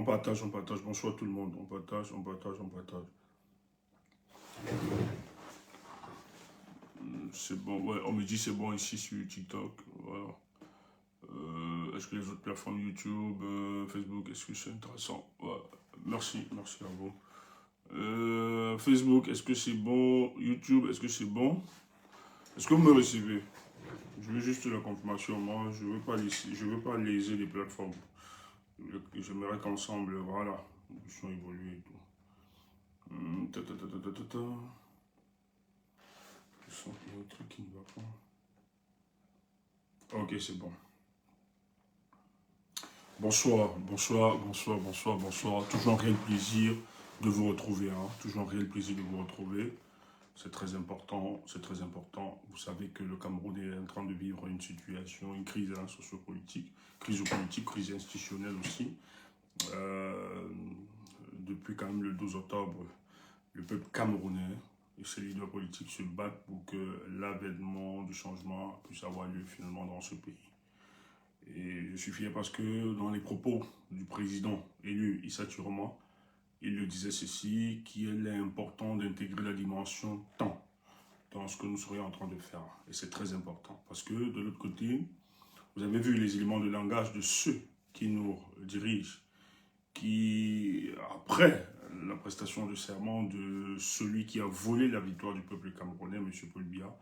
partage, on partage. Bonsoir tout le monde. On partage, on partage, on partage. C'est bon, ouais, on me dit c'est bon ici sur TikTok. Voilà. Est-ce que les autres plateformes YouTube, Facebook, est-ce que c'est intéressant? Ouais. Merci, merci à vous. Facebook, est-ce que c'est bon? YouTube, est-ce que c'est bon? Est-ce que vous me recevez? Je veux juste la confirmation. Moi, je veux pas léser les plateformes. J'aimerais qu'ensemble, voilà, nous puissions évoluer et tout. Ta, ta, ta, ta, ta, ta, ta. Je sens qu'il y a un truc qui ne va pas. Ok, c'est bon. Bonsoir, bonsoir, bonsoir, bonsoir, bonsoir. Toujours un réel plaisir de vous retrouver. Hein. Toujours un réel plaisir de vous retrouver. C'est très important, c'est très important. Vous savez que le Cameroun est en train de vivre une situation, une crise hein, sociopolitique, crise politique, crise institutionnelle aussi. Depuis quand même le 12 octobre, le peuple camerounais et ses leaders politiques se battent pour que l'avènement du changement puisse avoir lieu finalement dans ce pays. Et je suis fier parce que dans les propos du président élu Issa Chiroma, il le disait ceci, qu'il est important d'intégrer la dimension temps dans ce que nous serions en train de faire. Et c'est très important parce que de l'autre côté, vous avez vu les éléments de langage de ceux qui nous dirigent, qui, après la prestation de serment de celui qui a volé la victoire du peuple camerounais, M. Paul Biya,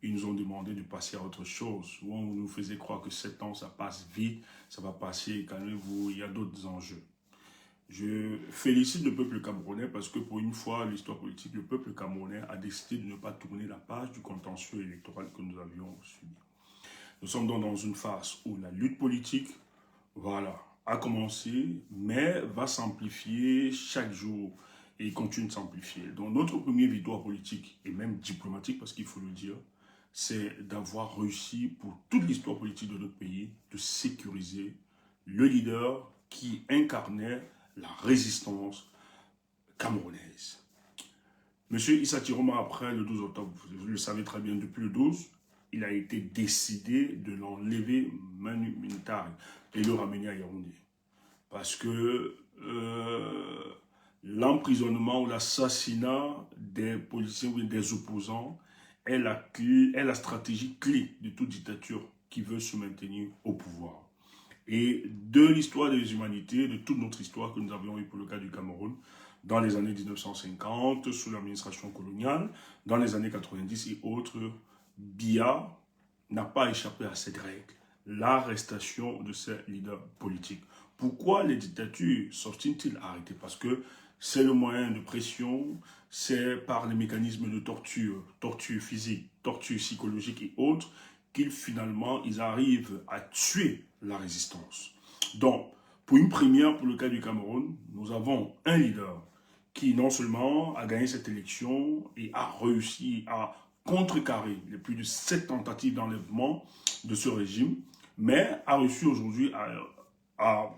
ils nous ont demandé de passer à autre chose. On nous faisait croire que 7 ans, ça passe vite, ça va passer, calmez-vous, il y a d'autres enjeux. Je félicite le peuple camerounais parce que pour une fois, l'histoire politique, le peuple camerounais a décidé de ne pas tourner la page du contentieux électoral que nous avions subi. Nous sommes donc dans une phase où la lutte politique, voilà, a commencé, mais va s'amplifier chaque jour et continue de s'amplifier. Donc notre première victoire politique, et même diplomatique, parce qu'il faut le dire, c'est d'avoir réussi pour toute l'histoire politique de notre pays de sécuriser le leader qui incarnait la résistance camerounaise. Monsieur Issa Chiroma, après le 12 octobre, vous le savez très bien, depuis le 12, il a été décidé de l'enlever manu militari et le ramener à Yaoundé. Parce que l'emprisonnement ou l'assassinat des policiers ou des opposants est la stratégie clé de toute dictature qui veut se maintenir au pouvoir. Et de l'histoire des humanités, de toute notre histoire que nous avions eue pour le cas du Cameroun, dans les années 1950, sous l'administration coloniale, dans les années 90 et autres, Biya n'a pas échappé à cette règle, l'arrestation de ses leaders politiques. Pourquoi les dictatures s'obstinent-ils à arrêter? Parce que c'est le moyen de pression, c'est par les mécanismes de torture, torture physique, torture psychologique et autres, qu'ils finalement, ils arrivent à tuer la résistance. Donc, pour une première, pour le cas du Cameroun, nous avons un leader qui non seulement a gagné cette élection et a réussi à contrecarrer les plus de 7 tentatives d'enlèvement de ce régime, mais a réussi aujourd'hui à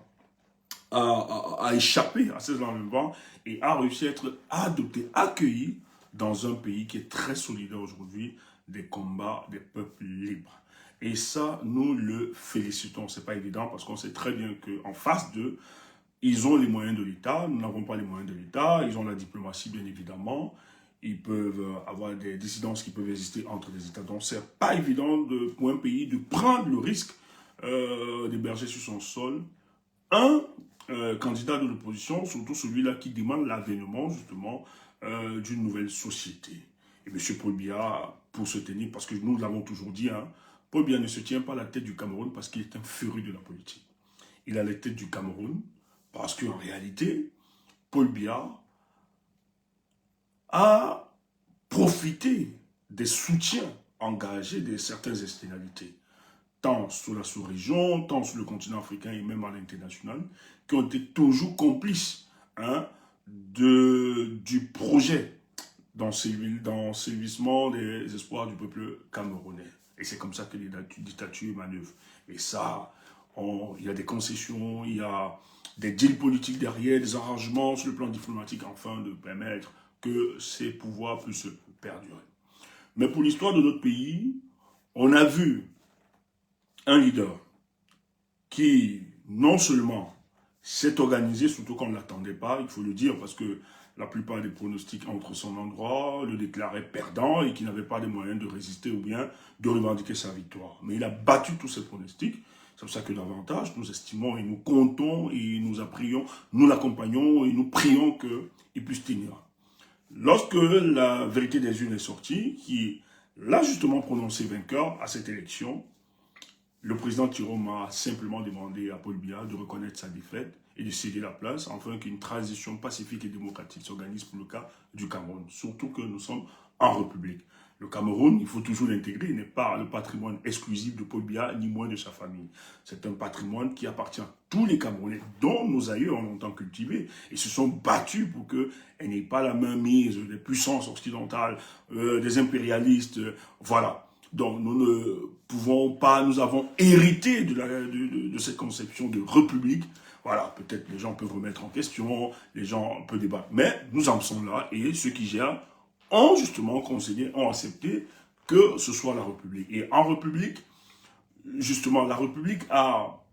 échapper à ces enlèvements et a réussi à être adopté, accueilli dans un pays qui est très solidaire aujourd'hui des combats des peuples libres. Et ça, nous le félicitons. Ce n'est pas évident parce qu'on sait très bien qu'en face d'eux, ils ont les moyens de l'État, nous n'avons pas les moyens de l'État, ils ont la diplomatie bien évidemment, ils peuvent avoir des dissidences qui peuvent exister entre les États. Donc ce n'est pas évident pour un pays de prendre le risque d'héberger sur son sol un candidat de l'opposition, surtout celui-là qui demande l'avènement justement d'une nouvelle société. Et M. Paul Biya, pour se tenir, parce que nous l'avons toujours dit, hein, Paul Biya ne se tient pas à la tête du Cameroun parce qu'il est un féru de la politique. Il a la tête du Cameroun parce qu'en réalité, Paul Biya a profité des soutiens engagés de certaines externalités, tant sur la sous-région, tant sur le continent africain et même à l'international, qui ont été toujours complices hein, du projet d'ensévissement des espoirs du peuple camerounais. Et c'est comme ça que les dictatures manœuvrent. Et ça, il y a des concessions, il y a des deals politiques derrière, des arrangements sur le plan diplomatique, afin de permettre que ces pouvoirs puissent perdurer. Mais pour l'histoire de notre pays, on a vu un leader qui, non seulement s'est organisé, surtout qu'on ne l'attendait pas, il faut le dire, parce que la plupart des pronostics entre son endroit le déclaraient perdant et qu'il n'avait pas les moyens de résister ou bien de revendiquer sa victoire. Mais il a battu tous ces pronostics. C'est pour ça que davantage, nous estimons et nous comptons et nous apprions, nous l'accompagnons et nous prions qu'il puisse tenir. Lorsque la vérité des urnes est sortie, qui l'a justement prononcé vainqueur à cette élection, le président Tirome a simplement demandé à Paul Biya de reconnaître sa défaite et de céder la place afin qu'une transition pacifique et démocratique s'organise pour le cas du Cameroun. Surtout que nous sommes en République. Le Cameroun, il faut toujours l'intégrer, n'est pas le patrimoine exclusif de Paul Biya, ni moins de sa famille. C'est un patrimoine qui appartient à tous les Camerounais, dont nos aïeux ont longtemps cultivé, et se sont battus pour qu'elle n'ait pas la main mise des puissances occidentales, des impérialistes, voilà. Donc nous ne pouvons pas, nous avons hérité de cette conception de république. Voilà, peut-être les gens peuvent remettre en question, les gens peuvent débattre, mais nous en sommes là, et ceux qui gèrent ont justement concédé, ont accepté que ce soit la République. Et en République, justement, la République a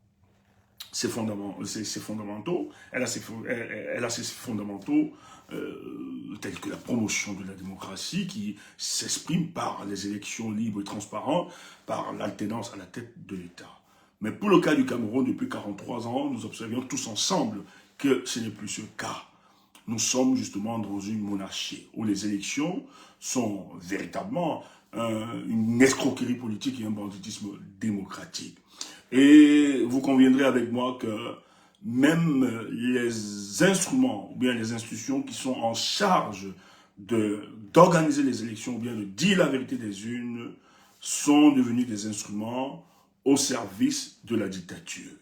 ses fondamentaux, elle a ses fondamentaux tels que la promotion de la démocratie qui s'exprime par les élections libres et transparentes, par l'alternance à la tête de l'État. Mais pour le cas du Cameroun, depuis 43 ans, nous observions tous ensemble que ce n'est plus ce cas. Nous sommes justement dans une monarchie où les élections sont véritablement une escroquerie politique et un banditisme démocratique. Et vous conviendrez avec moi que même les instruments ou bien les institutions qui sont en charge d'organiser les élections ou bien de dire la vérité des urnes sont devenus des instruments au service de la dictature.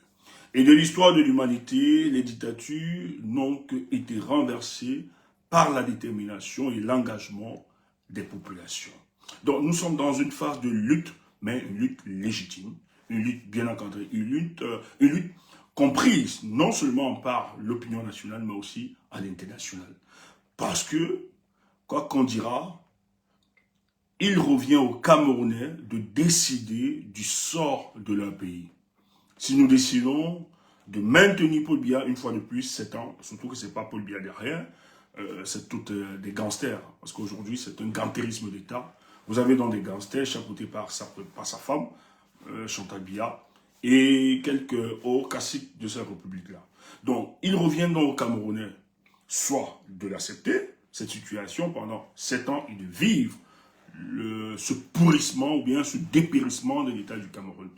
Et de l'histoire de l'humanité, les dictatures n'ont qu'été renversées par la détermination et l'engagement des populations. Donc nous sommes dans une phase de lutte, mais une lutte légitime, une lutte bien encadrée, une lutte comprise non seulement par l'opinion nationale, mais aussi à l'international. Parce que, quoi qu'on dira, il revient aux Camerounais de décider du sort de leur pays. Si nous décidons de maintenir Paul Biya une fois de plus 7 ans, surtout que ce n'est pas Paul Biya derrière, c'est toutes des gangsters, parce qu'aujourd'hui c'est un gantérisme d'État. Vous avez donc des gangsters chapeautés par sa femme, Chantal Biya, et quelques hauts caciques de cette république-là. Donc, il revient donc aux Camerounais, soit de l'accepter, cette situation pendant 7 ans, et de vivre ce pourrissement ou bien ce dépérissement de l'État du Cameroun.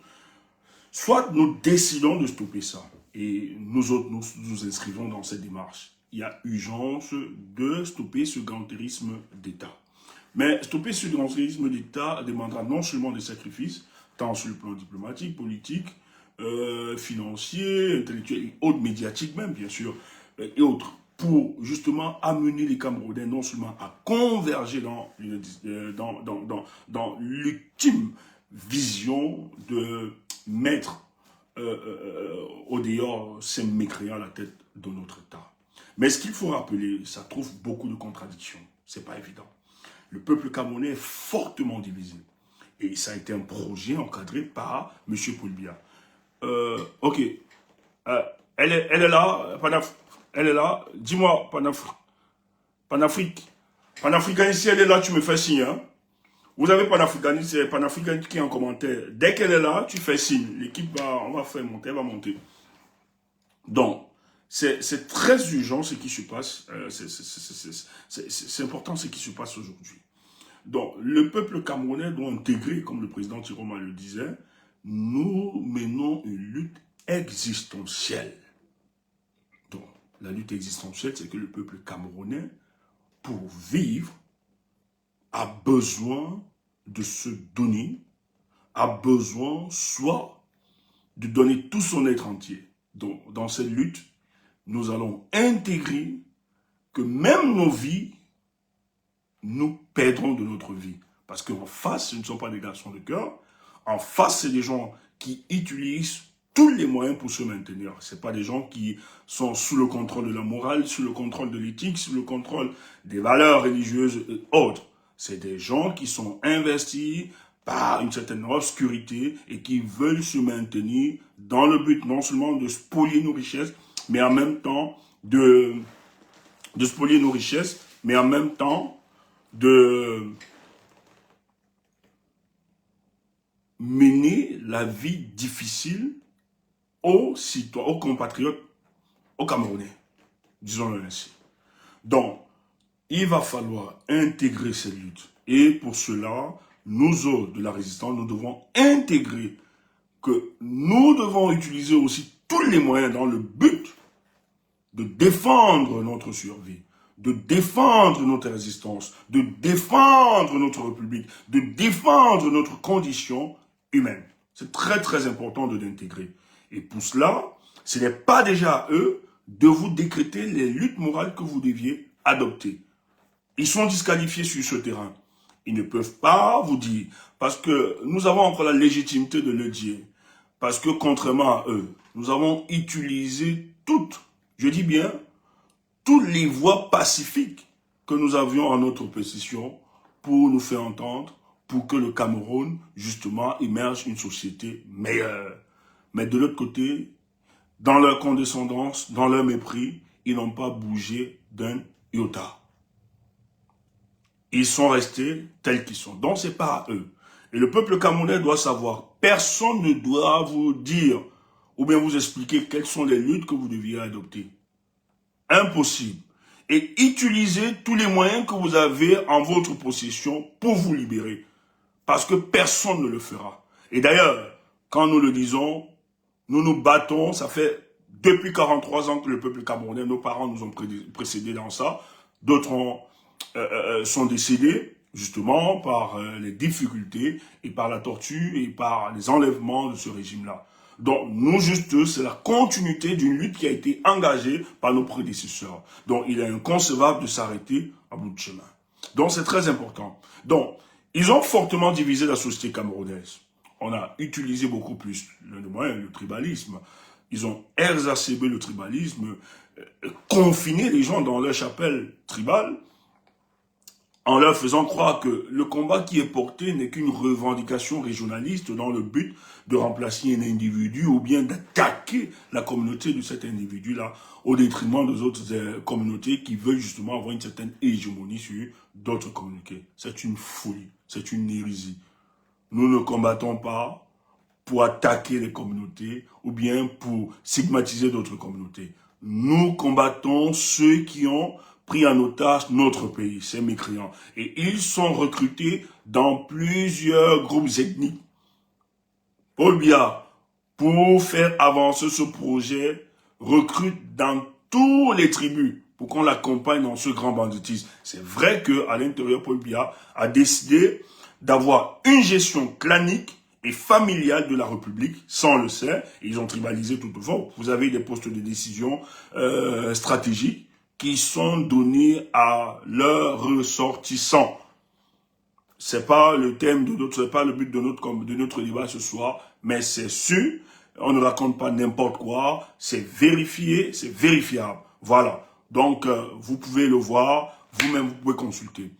Soit nous décidons de stopper ça, et nous autres, nous inscrivons dans cette démarche. Il y a urgence de stopper ce gantérisme d'État. Mais stopper ce gantérisme d'État demandera non seulement des sacrifices, tant sur le plan diplomatique, politique, financier, intellectuel et autres, médiatique même, bien sûr, et autres, pour justement amener les Camerounais non seulement à converger dans l'ultime vision de mettre au dehors ces mécréants à la tête de notre État. Mais ce qu'il faut rappeler, ça trouve beaucoup de contradictions. C'est pas évident. Le peuple camerounais est fortement divisé. Et ça a été un projet encadré par M. Paul Biya. Ok. Elle est là, elle est là. Dis-moi, Panafrique. Panafricaine, elle est là, tu me fais signe. Hein? Vous avez Panafricaine qui est en commentaire. Dès qu'elle est là, tu fais signe. L'équipe on va faire monter, elle va monter. Donc, c'est très urgent ce qui se passe. C'est important ce qui se passe aujourd'hui. Donc, le peuple camerounais doit intégrer, comme le président Tiroma le disait, nous menons une lutte existentielle. Donc, la lutte existentielle, c'est que le peuple camerounais, pour vivre, a besoin de se donner, a besoin soit de donner tout son être entier. Donc, dans cette lutte, nous allons intégrer que même nos vies, nous perdrons de notre vie. Parce qu'en face, ce ne sont pas des garçons de cœur. En face, c'est des gens qui utilisent tous les moyens pour se maintenir. Ce ne sont pas des gens qui sont sous le contrôle de la morale, sous le contrôle de l'éthique, sous le contrôle des valeurs religieuses et autres. C'est des gens qui sont investis par une certaine obscurité et qui veulent se maintenir dans le but non seulement de spolier nos richesses, mais en même temps de spolier nos richesses, mais en même temps de mener la vie difficile aux citoyens, aux compatriotes, aux Camerounais, disons-le ainsi. Donc, il va falloir intégrer cette lutte. Et pour cela, nous autres de la résistance, nous devons intégrer que nous devons utiliser aussi tous les moyens dans le but de défendre notre survie, de défendre notre résistance, de défendre notre République, de défendre notre condition humaine. C'est très très important de l'intégrer. Et pour cela, ce n'est pas déjà à eux de vous décréter les luttes morales que vous deviez adopter. Ils sont disqualifiés sur ce terrain. Ils ne peuvent pas vous dire, parce que nous avons encore la légitimité de le dire, parce que contrairement à eux, nous avons utilisé toutes, je dis bien, toutes les voies pacifiques que nous avions en notre possession pour nous faire entendre, pour que le Cameroun, justement, émerge une société meilleure. Mais de l'autre côté, dans leur condescendance, dans leur mépris, ils n'ont pas bougé d'un iota. Ils sont restés tels qu'ils sont. Donc, c'est pas à eux. Et le peuple camerounais doit savoir, personne ne doit vous dire ou bien vous expliquer quelles sont les luttes que vous deviez adopter. Impossible. Et utilisez tous les moyens que vous avez en votre possession pour vous libérer. Parce que personne ne le fera. Et d'ailleurs, quand nous le disons, nous nous battons, ça fait depuis 43 ans que le peuple camerounais, nos parents nous ont précédés dans ça, d'autres sont décédés justement par les difficultés et par la torture et par les enlèvements de ce régime-là. Donc, nous, juste, c'est la continuité d'une lutte qui a été engagée par nos prédécesseurs. Donc, il est inconcevable de s'arrêter à bout de chemin. Donc, c'est très important. Donc, ils ont fortement divisé la société camerounaise. On a utilisé beaucoup plus le tribalisme. Ils ont exacerbé le tribalisme, confiné les gens dans leur chapelle tribale, en leur faisant croire que le combat qui est porté n'est qu'une revendication régionaliste dans le but de remplacer un individu ou bien d'attaquer la communauté de cet individu-là au détriment des autres communautés qui veulent justement avoir une certaine hégémonie sur d'autres communautés. C'est une folie, c'est une hérésie. Nous ne combattons pas pour attaquer les communautés ou bien pour stigmatiser d'autres communautés. Nous combattons ceux qui ont pris en otage notre pays, ces mécréants. Et ils sont recrutés dans plusieurs groupes ethniques. Paul Biya, pour faire avancer ce projet, recrute dans toutes les tribus pour qu'on l'accompagne dans ce grand banditisme. C'est vrai qu'à l'intérieur, Paul Biya a décidé d'avoir une gestion clanique et familiale de la République, ça on le sait, et ils ont tribalisé tout au fond. Vous avez des postes de décision stratégiques qui sont donnés à leurs ressortissants. C'est pas le thème de notre, c'est pas le but de notre débat ce soir, mais c'est sûr, on ne raconte pas n'importe quoi, c'est vérifié, c'est vérifiable. Voilà. Donc, vous pouvez le voir, vous-même, vous pouvez consulter.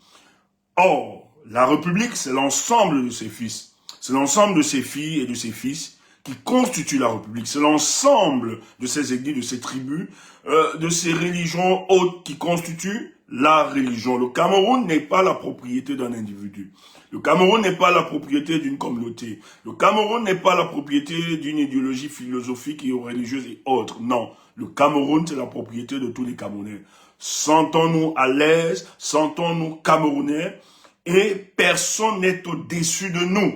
Or, la République, c'est l'ensemble de ses fils. C'est l'ensemble de ses filles et de ses fils qui constituent la République. C'est l'ensemble de ces ethnies, de ces tribus, de ces religions hautes qui constituent la religion. Le Cameroun n'est pas la propriété d'un individu. Le Cameroun n'est pas la propriété d'une communauté. Le Cameroun n'est pas la propriété d'une idéologie philosophique et religieuse et autres. Non. Le Cameroun, c'est la propriété de tous les Camerounais. Sentons-nous à l'aise, sentons-nous Camerounais et personne n'est au-dessus de nous.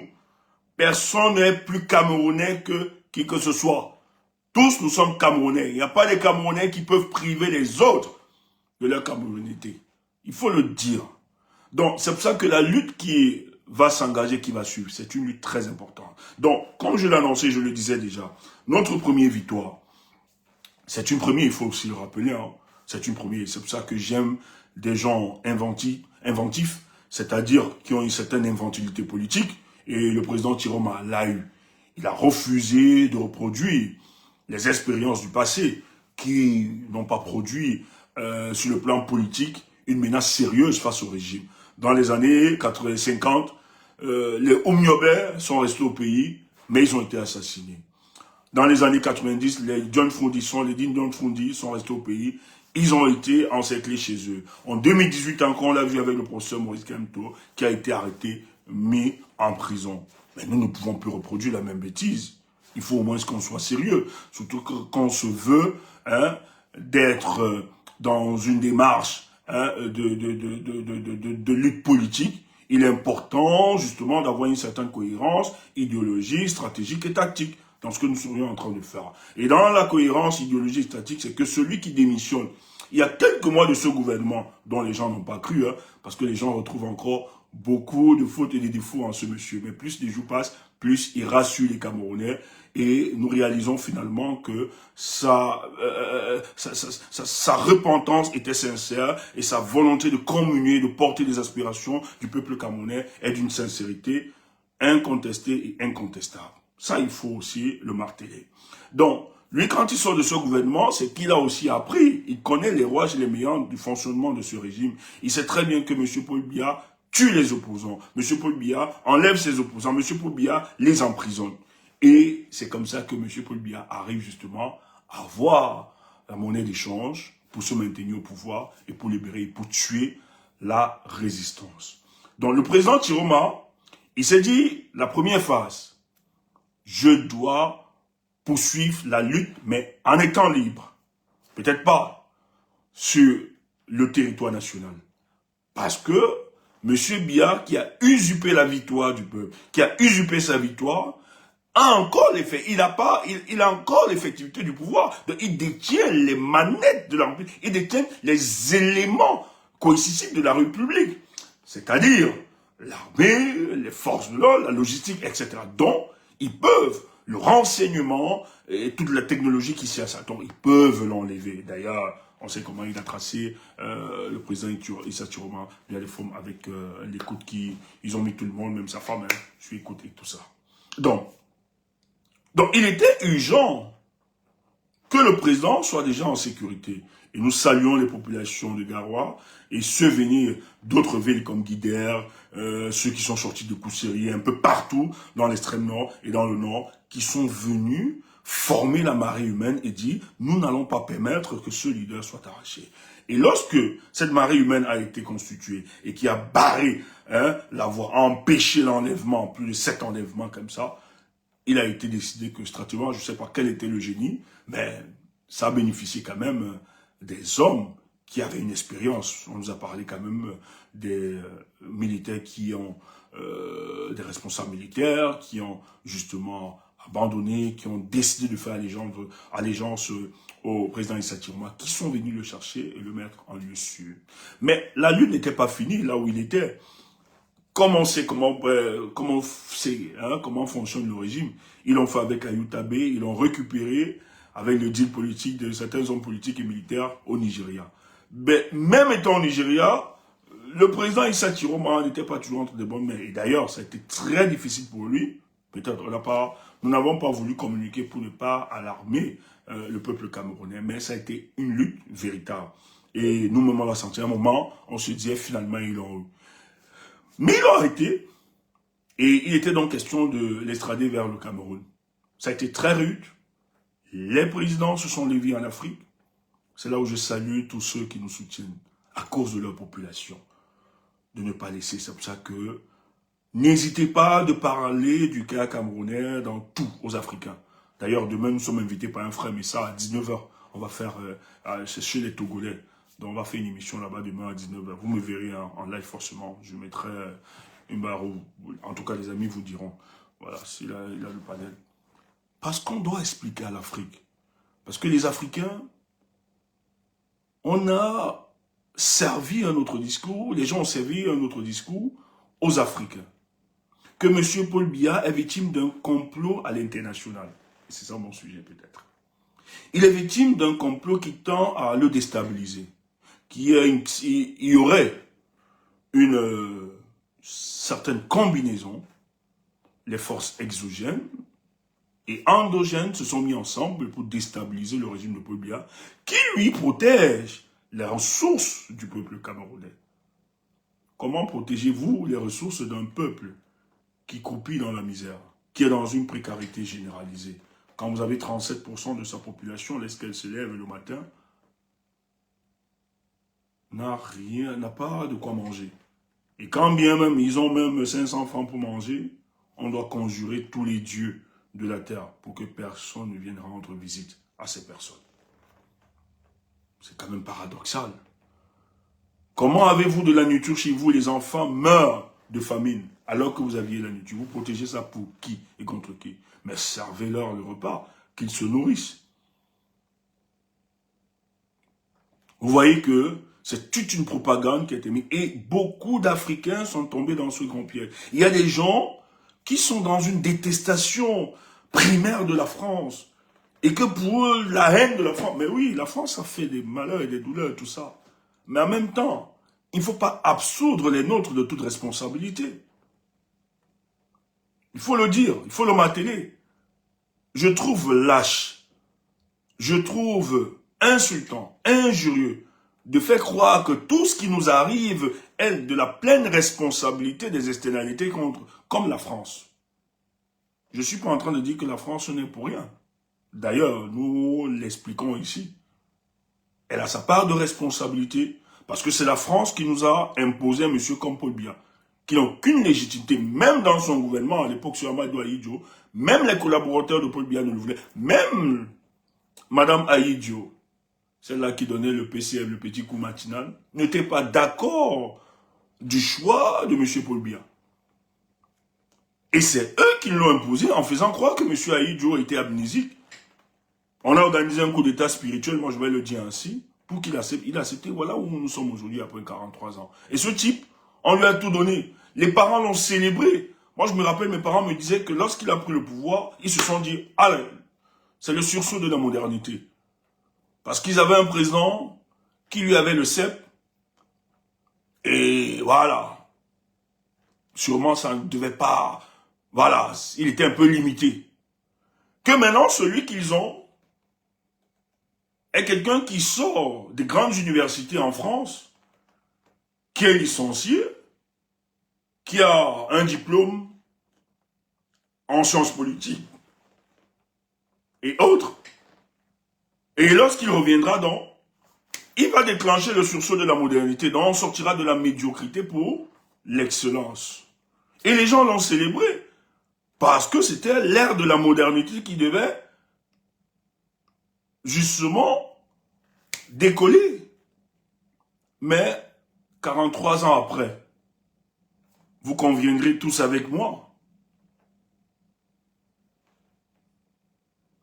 Personne n'est plus Camerounais que qui que ce soit. Tous nous sommes Camerounais. Il n'y a pas des Camerounais qui peuvent priver les autres de leur camerounité. Il faut le dire. Donc, c'est pour ça que la lutte qui va s'engager, qui va suivre, c'est une lutte très importante. Donc, comme je l'ai annoncé, je le disais déjà, notre première victoire, c'est une première, il faut aussi le rappeler, hein, c'est une première. C'est pour ça que j'aime des gens inventifs, c'est-à-dire qui ont une certaine inventivité politique, et le président Tiroma l'a eu. Il a refusé de reproduire les expériences du passé qui n'ont pas produit sur le plan politique une menace sérieuse face au régime. Dans les années 50, les Oumniobé sont restés au pays, mais ils ont été assassinés. Dans les années 90, les John Fundis, les dignes John Fundis sont restés au pays. Ils ont été encerclés chez eux. En 2018 encore, on l'a vu avec le professeur Maurice Kamto, qui a été arrêté, mis en prison. Mais nous ne pouvons plus reproduire la même bêtise. Il faut au moins qu'on soit sérieux. Surtout quand on se veut d'être dans une démarche de lutte politique. Il est important justement d'avoir une certaine cohérence idéologique, stratégique et tactique dans ce que nous serions en train de faire. Et dans la cohérence idéologique et statique, c'est que celui qui démissionne, il y a quelques mois de ce gouvernement dont les gens n'ont pas cru, parce que les gens retrouvent encore beaucoup de fautes et de défauts en ce monsieur. Mais plus les jours passent, plus il rassure les Camerounais et nous réalisons finalement que sa repentance était sincère et sa volonté de communier, de porter les aspirations du peuple camerounais est d'une sincérité incontestée et incontestable. Ça, il faut aussi le marteler. Donc, lui, quand il sort de ce gouvernement, c'est qu'il a aussi appris. Il connaît les rouages et les méandres du fonctionnement de ce régime. Il sait très bien que M. Paul Biya tue les opposants. M. Paul Biya enlève ses opposants. M. Paul Biya les emprisonne. Et c'est comme ça que M. Paul Biya arrive justement à avoir la monnaie d'échange pour se maintenir au pouvoir et pour libérer, pour tuer la résistance. Donc, le président Chiroma, il s'est dit, la première phase, je dois poursuivre la lutte, mais en étant libre. Peut-être pas sur le territoire national. Parce que M. Biya, qui a usurpé la victoire du peuple, qui a usurpé sa victoire, a encore l'effet. Il a encore l'effectivité du pouvoir. Donc, il détient les manettes de la République. Il détient les éléments coercitifs de la République. C'est-à-dire l'armée, les forces de l'ordre, la logistique, etc. Donc, ils peuvent, le renseignement et toute la technologie qui s'y attend, ils peuvent l'enlever. D'ailleurs, on sait comment il a tracé le président Issa Chiroma via les formes avec l'écoute qui... Ils ont mis tout le monde, même sa femme, je suis écouté, tout ça. Donc, il était urgent que le président soit déjà en sécurité. Et nous saluons les populations de Garoua et ceux venus d'autres villes comme Guidère, ceux qui sont sortis de Kousséri, un peu partout dans l'extrême nord et dans le nord, qui sont venus former la marée humaine et dire « nous n'allons pas permettre que ce leader soit arraché ». Et lorsque cette marée humaine a été constituée et qui a barré la voie, a empêché l'enlèvement, plus de 7 enlèvements comme ça, il a été décidé que stratégiquement, je ne sais pas quel était le génie, mais ça a bénéficié quand même des hommes qui avaient une expérience. On nous a parlé quand même des militaires qui ont, des responsables militaires, qui ont justement abandonné, qui ont décidé de faire allégeance au président Issa Chiroma, qui sont venus le chercher et le mettre en lieu sûr. Mais la lutte n'était pas finie là où il était. Comme on sait comment fonctionne le régime, ils l'ont fait avec Ayoutab, ils l'ont récupéré avec le deal politique de certains hommes politiques et militaires au Nigeria. Mais même étant au Nigeria, le président Issa Chiroma n'était pas toujours entre de bonnes mains. Et d'ailleurs, ça a été très difficile pour lui. Peut-être nous n'avons pas voulu communiquer pour ne pas alarmer le peuple camerounais, mais ça a été une lutte véritable. Et nous-mêmes, on l'a senti à un moment, on se disait finalement, ils l'ont eu. Mais il a arrêté, et il était donc question de l'extrader vers le Cameroun. Ça a été très rude. Les présidents se sont levés en Afrique. C'est là où je salue tous ceux qui nous soutiennent, à cause de leur population. De ne pas laisser, c'est pour ça que n'hésitez pas de parler du cas camerounais dans tout aux Africains. D'ailleurs, demain, nous sommes invités par un frère Messa à 19 h. On va faire, c'est chez les Togolais. Donc, on va faire une émission là-bas demain à 19 h. Vous me verrez en live forcément. Je mettrai une barre où, en tout cas, les amis vous diront. Voilà, il a le panel. Parce qu'on doit expliquer à l'Afrique. Parce que les Africains, on a servi un autre discours, les gens ont servi un autre discours aux Africains. Que M. Paul Biya est victime d'un complot à l'international. Et c'est ça mon sujet peut-être. Il est victime d'un complot qui tend à le déstabiliser. Il y aurait une certaine combinaison, les forces exogènes et endogènes se sont mis ensemble pour déstabiliser le régime de Paul Biya, qui lui protège les ressources du peuple camerounais. Comment protégez-vous les ressources d'un peuple qui croupit dans la misère, qui est dans une précarité généralisée? quand vous avez 37% de sa population, lorsqu'elle se lève le matin, n'a pas de quoi manger. Et quand bien même, ils ont même 500 francs pour manger, on doit conjurer tous les dieux de la terre pour que personne ne vienne rendre visite à ces personnes. C'est quand même paradoxal. Comment avez-vous de la nourriture chez vous? Les enfants meurent de famine alors que vous aviez la nourriture. Vous protégez ça pour qui et contre qui? Mais servez-leur le repas, qu'ils se nourrissent. Vous voyez que c'est toute une propagande qui a été mise. Et beaucoup d'Africains sont tombés dans ce grand piège. Il y a des gens qui sont dans une détestation primaire de la France. Et que pour eux, la haine de la France... Mais oui, la France, ça fait des malheurs et des douleurs, tout ça. Mais en même temps, il ne faut pas absoudre les nôtres de toute responsabilité. Il faut le dire, il faut le marteler. Je trouve lâche, je trouve insultant, injurieux, de faire croire que tout ce qui nous arrive est de la pleine responsabilité des externalités comme la France. Je ne suis pas en train de dire que la France n'est pour rien. D'ailleurs, nous l'expliquons ici. Elle a sa part de responsabilité parce que c'est la France qui nous a imposé un monsieur comme Paul Biya, qui n'a aucune légitimité, même dans son gouvernement, à l'époque sur Amadou Ahidjo, même les collaborateurs de Paul Biya ne le voulaient, même Madame Ahidjo, celle-là qui donnait le PCF, le petit coup matinal, n'était pas d'accord du choix de monsieur Paul Biya. Et c'est eux qui l'ont imposé en faisant croire que monsieur Ahidjo était amnésique. On a organisé un coup d'état spirituel, moi je vais le dire ainsi, pour qu'il accepte. Il a accepté, voilà où nous sommes aujourd'hui après 43 ans. Et ce type, on lui a tout donné. Les parents l'ont célébré. Moi je me rappelle, mes parents me disaient que lorsqu'il a pris le pouvoir, ils se sont dit, ah, c'est le sursaut de la modernité. Parce qu'ils avaient un président qui lui avait le cep. Et voilà. Sûrement ça ne devait pas... Voilà, il était un peu limité. Que maintenant, celui qu'ils ont, est quelqu'un qui sort des grandes universités en France, qui est licencié, qui a un diplôme en sciences politiques et autres. Et lorsqu'il reviendra il va déclencher le sursaut de la modernité, donc on sortira de la médiocrité pour l'excellence. Et les gens l'ont célébré, parce que c'était l'ère de la modernité qui devait justement décoller. Mais 43 ans après, vous conviendrez tous avec moi,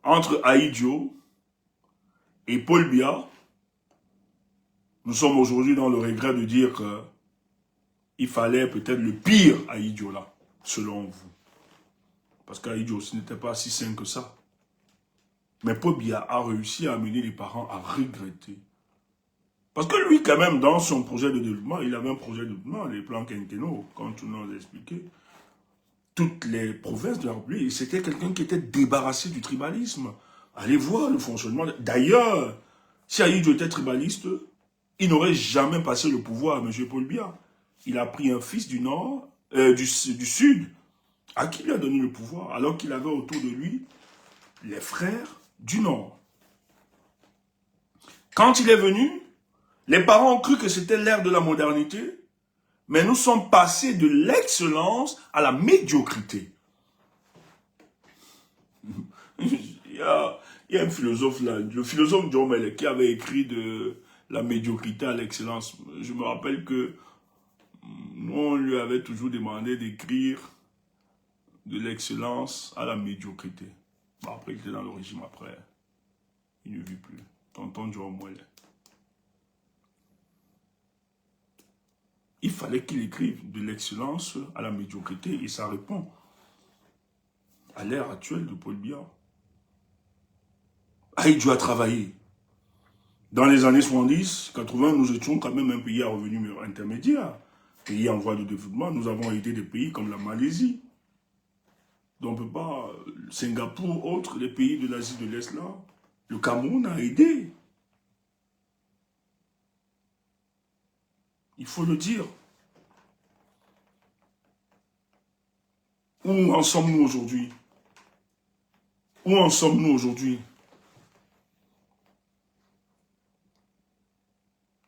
entre Ahidjo et Paul Biya, nous sommes aujourd'hui dans le regret de dire qu'il fallait peut-être le pire Ahidjo là, selon vous. Parce qu'Ahidjo, ce n'était pas si sain que ça. Mais Paul Biya a réussi à amener les parents à regretter. Parce que lui, quand même, dans son projet de développement, il avait un projet de développement, les plans quinquennaux, comme tout le monde l'a expliqué. Toutes les provinces de la République, c'était quelqu'un qui était débarrassé du tribalisme. Allez voir le fonctionnement. D'ailleurs, si Ahidjo était tribaliste, il n'aurait jamais passé le pouvoir à M. Paul Biya. Il a pris un fils du Nord, du Sud, à qui il a donné le pouvoir, alors qu'il avait autour de lui les frères du Nord. Quand il est venu, les parents ont cru que c'était l'ère de la modernité, mais nous sommes passés de l'excellence à la médiocrité. Il y a un philosophe là, le philosophe John Mellé, qui avait écrit de la médiocrité à l'excellence. Je me rappelle que nous, on lui avait toujours demandé d'écrire de l'excellence à la médiocrité. Bon, après, il était dans le régime après. Il ne vit plus. Tonton John Mellé. Il fallait qu'il écrive de l'excellence à la médiocrité et ça répond à l'ère actuelle de Paul Biya. Ahidjo a travaillé. Dans les années 70, 80, nous étions quand même un pays à revenu intermédiaire, pays en voie de développement. Nous avons aidé des pays comme la Malaisie. Donc on ne peut pas, Singapour, autres, les pays de l'Asie de l'Est là, le Cameroun a aidé. Il faut le dire. Où en sommes-nous aujourd'hui? Où en sommes-nous aujourd'hui?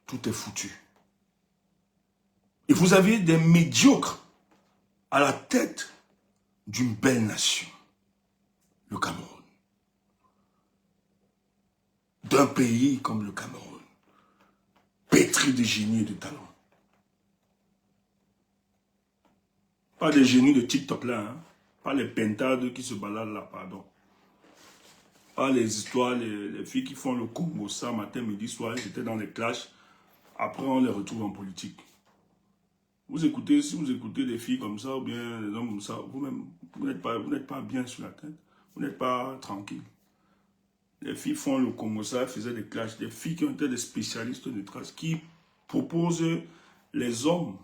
Tout est foutu. Et vous avez des médiocres à la tête d'une belle nation, le Cameroun. D'un pays comme le Cameroun, pétri de génie et de talent. Pas des génies de TikTok là, hein? Pas les pentades qui se baladent là, pardon. Pas les histoires, les filles qui font le Congo ça, matin, midi, soir, j'étais dans les clashs. Après, on les retrouve en politique. Vous écoutez, si vous écoutez des filles comme ça, ou bien des hommes comme ça, vous-même, vous n'êtes pas bien sur la tête. Vous n'êtes pas tranquille. Les filles font le Congo ça, faisaient des clashs. Des filles qui ont été des spécialistes de traces, qui proposent les hommes,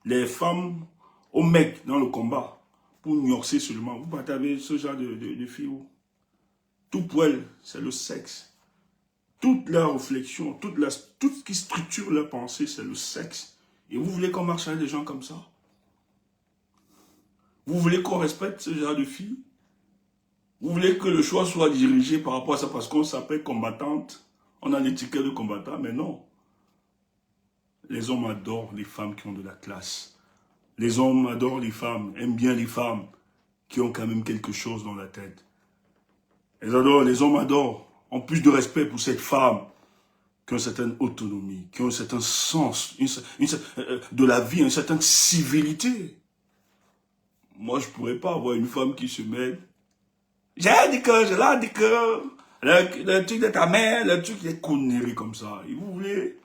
les femmes aux mecs dans le combat pour niorcer seulement. Vous partagez ce genre de filles où tout pour elles, c'est le sexe. Toute leur réflexion, tout ce qui structure leur pensée, c'est le sexe. Et vous voulez qu'on marche avec des gens comme ça? Vous voulez qu'on respecte ce genre de filles? Vous voulez que le choix soit dirigé par rapport à ça parce qu'on s'appelle combattante? On a l'étiquette de combattant, mais non. Les hommes adorent les femmes qui ont de la classe. Les hommes adorent les femmes, aiment bien les femmes qui ont quand même quelque chose dans la tête. Les hommes adorent, ont plus de respect pour cette femme qui ont une certaine autonomie, qui ont un certain sens de la vie, une certaine civilité. Moi, je ne pourrais pas avoir une femme qui se met. J'ai dit que, je l'ai dit que, le truc de ta mère, le truc des conneries comme ça. Et vous voulez,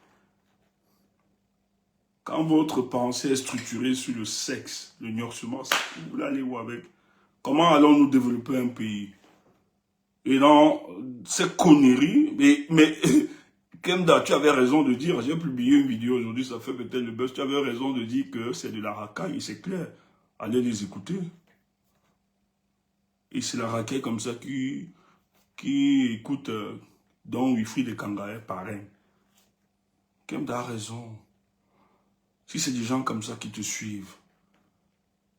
quand votre pensée est structurée sur le sexe, le nourrissement, vous voulez aller où avec? Comment allons-nous développer un pays? Et dans ces conneries, mais Kemda, tu avais raison de dire, j'ai publié une vidéo aujourd'hui, ça fait peut-être le buzz, tu avais raison de dire que c'est de la racaille, c'est clair. Allez les écouter. Et c'est la racaille comme ça qui écoute Don Wilfried de Kangaé, parrain. Kemda a raison. Si c'est des gens comme ça qui te suivent,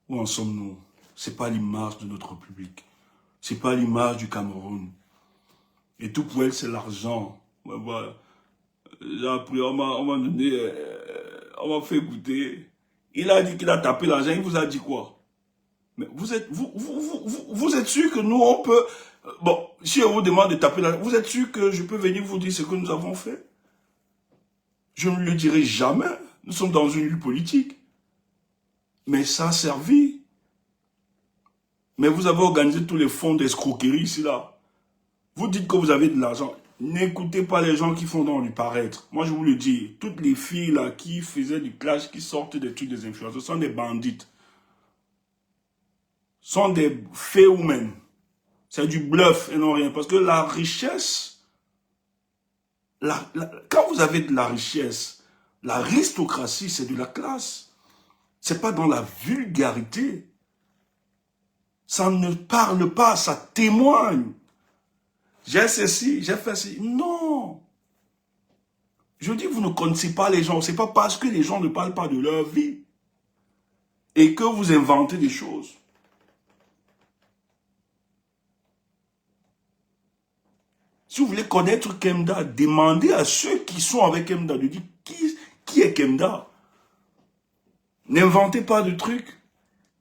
où en sommes-nous? C'est pas l'image de notre République. C'est pas l'image du Cameroun. Et tout pour elle, c'est l'argent. Ouais, voilà. J'ai appris, on m'a donné, on m'a fait goûter. Il a dit qu'il a tapé l'argent, il vous a dit quoi? Mais vous êtes sûr que nous, on peut... Bon, si on vous demande de taper l'argent, vous êtes sûr que je peux venir vous dire ce que nous avons fait? Je ne le dirai jamais. Nous sommes dans une lutte politique. Mais ça a servi. Mais vous avez organisé tous les fonds d'escroquerie ici, là. Vous dites que vous avez de l'argent. N'écoutez pas les gens qui font dans du paraître. Moi, je vous le dis. Toutes les filles, là, qui faisaient du clash, qui sortent des trucs des influenceurs, sont des bandites. Sont des fake women. C'est du bluff et non rien. Parce que la richesse, quand vous avez de la richesse, l'aristocratie, c'est de la classe. C'est pas dans la vulgarité. Ça ne parle pas, ça témoigne. J'ai ceci, j'ai fait ci. Non. Je dis, vous ne connaissez pas les gens. C'est pas parce que les gens ne parlent pas de leur vie et que vous inventez des choses. Si vous voulez connaître Kemda, demandez à ceux qui sont avec Kemda de dire qui est Kemda. N'inventez pas de trucs.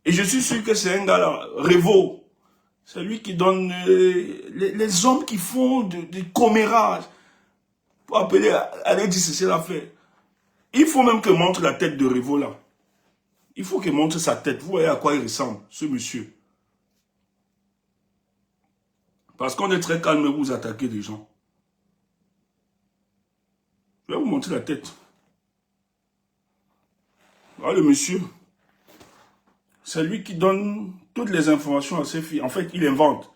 Et je suis sûr que c'est un gars là, Revo. C'est lui qui donne les hommes qui font des commérages. Pour appeler, aller dire c'est l'affaire. Il faut même que montre la tête de Revo là. Il faut qu'il montre sa tête. Vous voyez à quoi il ressemble, ce monsieur. Parce qu'on est très calme et vous attaquez des gens. Je vais vous montrer la tête. Voilà le monsieur. C'est lui qui donne toutes les informations à ses filles. En fait, il invente.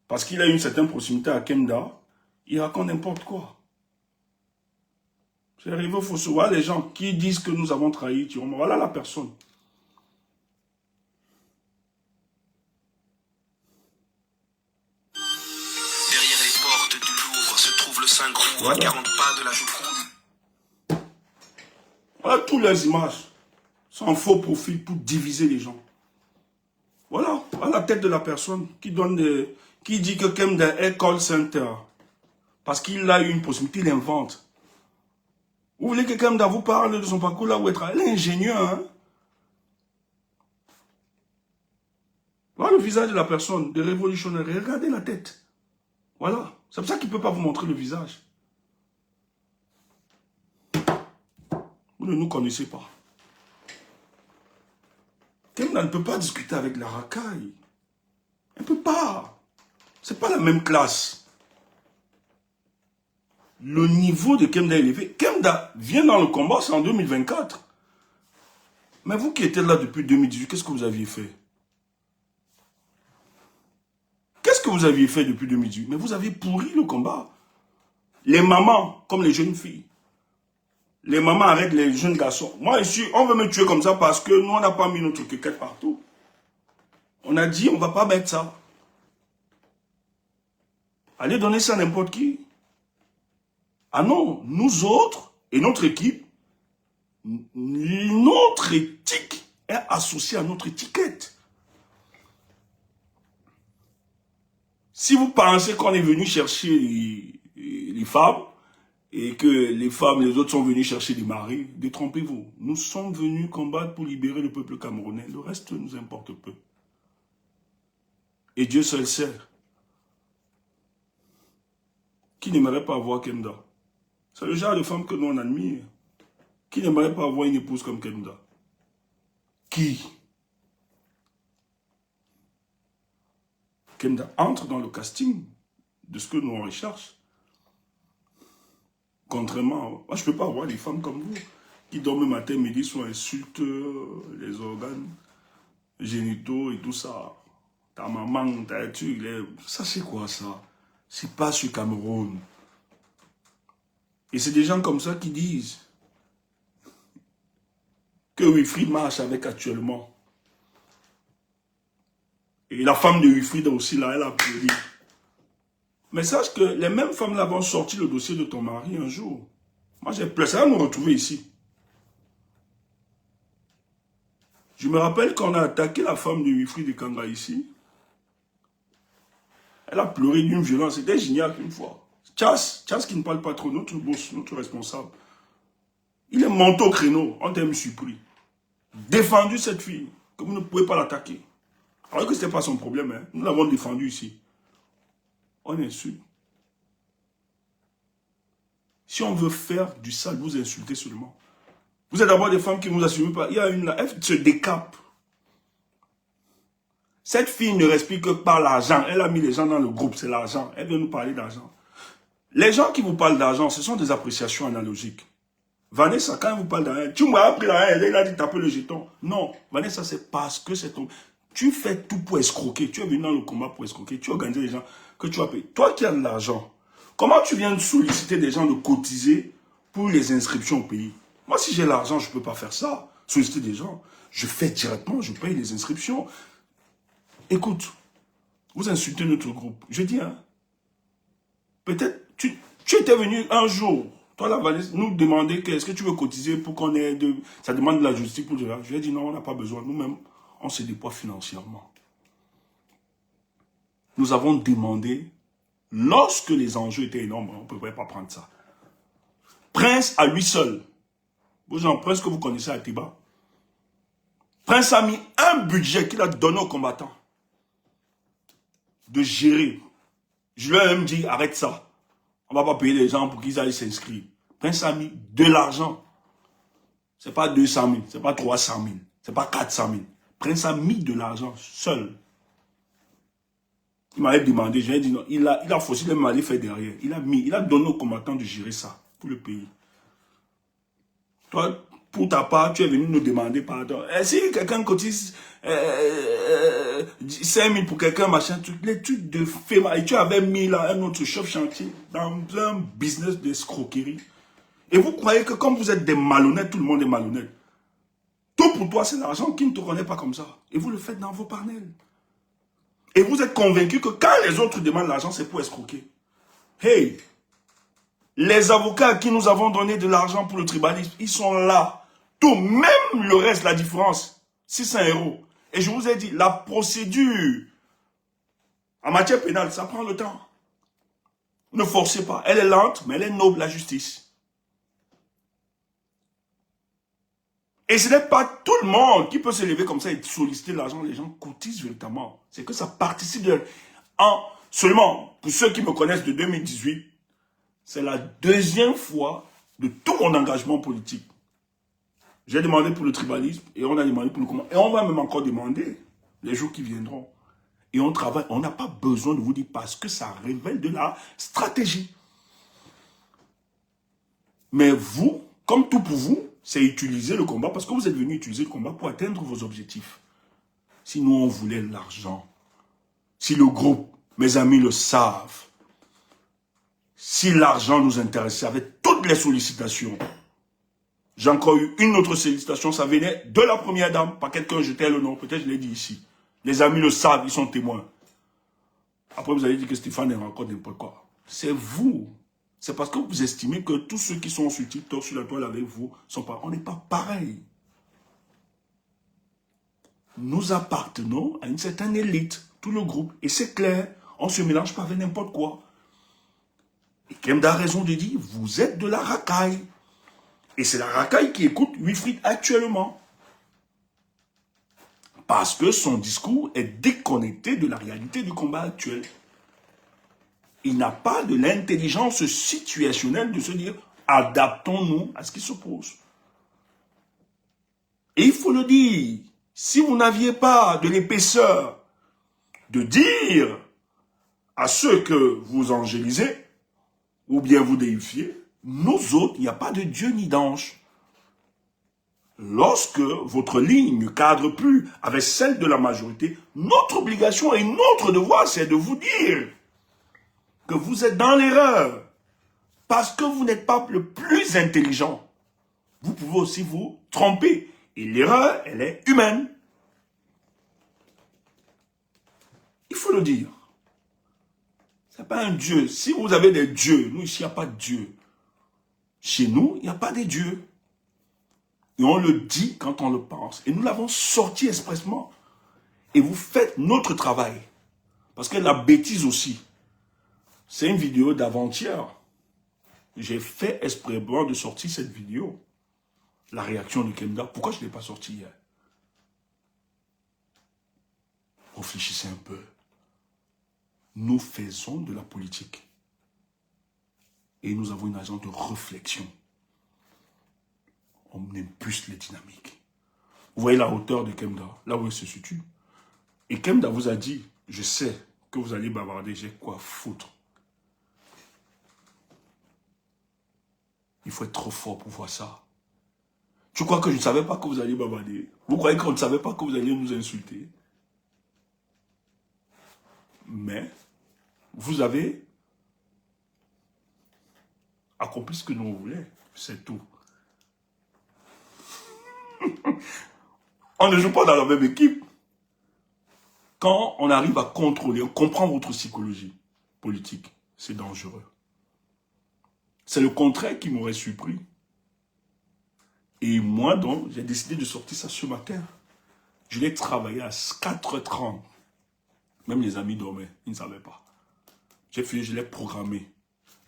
Parce qu'il a une certaine proximité à Kemda. Il raconte n'importe quoi. C'est arrivé au Fosso. Voilà les gens qui disent que nous avons trahi. Voilà la personne. Derrière les portes du Louvre se trouve le Saint-Grouve, voilà. 40 pas de la Joconde. Voilà toutes les images. Sans faux profil pour diviser les gens. Voilà, voilà la tête de la personne qui donne qui dit que Kemda est call center, parce qu'il a eu une possibilité, il invente. Vous voulez que Kemda vous parle de son parcours là où elle travaille? Elle est ingénieure, hein? Voilà le visage de la personne, de révolutionnaire. Regardez la tête. Voilà. C'est pour ça qu'il ne peut pas vous montrer le visage. Vous ne nous connaissez pas. Kemda ne peut pas discuter avec la racaille. Elle ne peut pas. Ce n'est pas la même classe. Le niveau de Kemda est élevé. Kemda vient dans le combat, c'est en 2024. Mais vous qui étiez là depuis 2018, qu'est-ce que vous aviez fait? Qu'est-ce que vous aviez fait depuis 2018? Mais vous avez pourri le combat. Les mamans, comme les jeunes filles. Les mamans arrêtent les jeunes garçons. Moi, ici, on veut me tuer comme ça parce que nous, on n'a pas mis notre quéquette partout. On a dit, on ne va pas mettre ça. Allez donner ça à n'importe qui. Ah non, nous autres et notre équipe, notre éthique est associée à notre étiquette. Si vous pensez qu'on est venu chercher les femmes et que les femmes, les autres sont venus chercher des maris, détrompez-vous. Nous sommes venus combattre pour libérer le peuple camerounais. Le reste nous importe peu. Et Dieu seul sait. Qui n'aimerait pas avoir Kemda? C'est le genre de femme que nous on admire. Qui n'aimerait pas avoir une épouse comme Kemda? Qui? Kemda entre dans le casting de ce que nous on recherche. Contrairement, moi je ne peux pas avoir des femmes comme vous qui dorment matin, midi, soir, insultent les organes génitaux et tout ça. Ta maman, ta tu, ça c'est quoi ça? C'est pas sur Cameroun. Et c'est des gens comme ça qui disent que Wilfried marche avec actuellement. Et la femme de Wilfried aussi, là, elle a pleuré. Mais sache que les mêmes femmes là vont sortir le dossier de ton mari un jour. Moi, j'ai pleuré. Ça va me retrouver ici. Je me rappelle qu'on a attaqué la femme de Wilfried de Kanga ici. Elle a pleuré d'une violence. C'était génial une fois. Chas qui ne parle pas trop, notre boss, notre responsable. Il est monté au créneau. On t'a même surpris. Défendu cette fille. Que vous ne pouvez pas l'attaquer. Alors que ce n'était pas son problème. Hein. Nous l'avons défendu ici. On insulte. Si on veut faire du sale, vous insultez seulement. Vous êtes d'abord des femmes qui ne vous assument pas. Il y a une là, elle se décape. Cette fille ne respire que par l'argent. Elle a mis les gens dans le groupe, c'est l'argent. Elle vient nous parler d'argent. Les gens qui vous parlent d'argent, ce sont des appréciations analogiques. Vanessa, quand elle vous parle d'argent, tu m'as appris l'argent, elle a dit taper le jeton. Non, Vanessa, c'est parce que c'est ton... Tu fais tout pour escroquer. Tu es venu dans le combat pour escroquer. Tu organises les gens que tu as payé. Toi qui as de l'argent, comment tu viens de solliciter des gens de cotiser pour les inscriptions au pays? Moi, si j'ai l'argent, je ne peux pas faire ça. Solliciter des gens. Je fais directement, je paye les inscriptions. Écoute, vous insultez notre groupe. Je dis, hein, peut-être, tu étais venu un jour, toi la Vanessa, nous demander qu'est-ce que tu veux cotiser pour qu'on ait de... Ça demande de la justice pour dire. Je lui ai dit non, on n'a pas besoin. Nous-mêmes, on se déploie financièrement. Nous avons demandé, lorsque les enjeux étaient énormes, on ne pouvait pas prendre ça. Prince à lui seul. Vous gens, Prince que vous connaissez à Tiba. Prince a mis un budget qu'il a donné aux combattants. De gérer. Je lui ai même dit, arrête ça. On ne va pas payer les gens pour qu'ils aillent s'inscrire. Prince a mis de l'argent. Ce n'est pas 200 000, ce n'est pas 300 000, ce n'est pas 400 000. Prince a mis de l'argent seul. Il m'avait demandé, je lui ai dit non, il a forcé de m'aller faire derrière. Il a donné aux combattants de gérer ça pour le pays. Toi, pour ta part, tu es venu nous demander pardon. Si quelqu'un cotise 5 000 pour quelqu'un, machin, les trucs de fait, et tu avais mis là un autre chef chantier dans un business d'escroquerie. Et vous croyez que comme vous êtes des malhonnêtes, tout le monde est malhonnête. Tout pour toi, c'est l'argent qui ne te connaît pas comme ça. Et vous le faites dans vos panels. Et vous êtes convaincus que quand les autres demandent l'argent, c'est pour escroquer. Hey! Les avocats à qui nous avons donné de l'argent pour le tribalisme, ils sont là. Tout, même le reste, la différence, 600 €. Et je vous ai dit, la procédure En matière pénale, ça prend le temps. Ne forcez pas. Elle est lente, mais elle est noble, la justice. Et ce n'est pas tout le monde qui peut se lever comme ça et solliciter l'argent. Les gens cotisent véritablement. C'est que ça participe de... Seulement, pour ceux qui me connaissent de 2018, c'est la deuxième fois de tout mon engagement politique. J'ai demandé pour le tribalisme et on a demandé pour le combat. Et on va même encore demander les jours qui viendront. Et on travaille. On n'a pas besoin de vous dire parce que ça révèle de la stratégie. Mais vous, comme tout pour vous, c'est utiliser le combat parce que vous êtes venu utiliser le combat pour atteindre vos objectifs. Si nous, on voulait l'argent, si le groupe, mes amis le savent, si l'argent nous intéressait avec toutes les sollicitations, j'ai encore eu une autre sollicitation, ça venait de la première dame, pas quelqu'un jetait le nom, peut-être je l'ai dit ici. Les amis le savent, ils sont témoins. Après, vous allez dire que Stéphane est encore n'importe quoi. C'est vous. C'est parce que vous estimez que tous ceux qui sont sur TikTok, sur la toile avec vous, sont pas. On n'est pas pareil. Nous appartenons à une certaine élite, tout le groupe. Et c'est clair, on ne se mélange pas avec n'importe quoi. Et Kemda a raison de dire, vous êtes de la racaille. Et c'est la racaille qui écoute Wilfried actuellement. Parce que son discours est déconnecté de la réalité du combat actuel. Il n'a pas de l'intelligence situationnelle de se dire adaptons-nous à ce qui s'oppose. Et il faut le dire, si vous n'aviez pas de l'épaisseur de dire à ceux que vous angélisez ou bien vous déifiez, nous autres, il n'y a pas de Dieu ni d'ange. Lorsque votre ligne ne cadre plus avec celle de la majorité, notre obligation et notre devoir, c'est de vous dire que vous êtes dans l'erreur. Parce que vous n'êtes pas le plus intelligent. Vous pouvez aussi vous tromper. Et l'erreur, elle est humaine. Il faut le dire. Ce n'est pas un Dieu. Si vous avez des dieux, nous ici, il n'y a pas de Dieu. Chez nous, il n'y a pas de dieux. Et on le dit quand on le pense. Et nous l'avons sorti expressement. Et vous faites notre travail. Parce que la bêtise aussi, c'est une vidéo d'avant-hier. J'ai fait exprès de sortir cette vidéo. La réaction de Kemda. Pourquoi je ne l'ai pas sortie hier? Réfléchissez un peu. Nous faisons de la politique. Et nous avons une agence de réflexion. On impulse les dynamiques. Vous voyez la hauteur de Kemda, là où elle se situe. Et Kemda vous a dit, je sais que vous allez bavarder, j'ai quoi foutre. Il faut être trop fort pour voir ça. Tu crois que je ne savais pas que vous alliez bavarder? Vous croyez qu'on ne savait pas que vous alliez nous insulter? Mais vous avez accompli ce que nous voulons. C'est tout. On ne joue pas dans la même équipe. Quand on arrive à contrôler, on comprend votre psychologie politique, c'est dangereux. C'est le contraire qui m'aurait surpris. Et moi, donc, j'ai décidé de sortir ça ce matin. Je l'ai travaillé à 4h30. Même les amis dormaient, ils ne savaient pas. J'ai fini, je l'ai programmé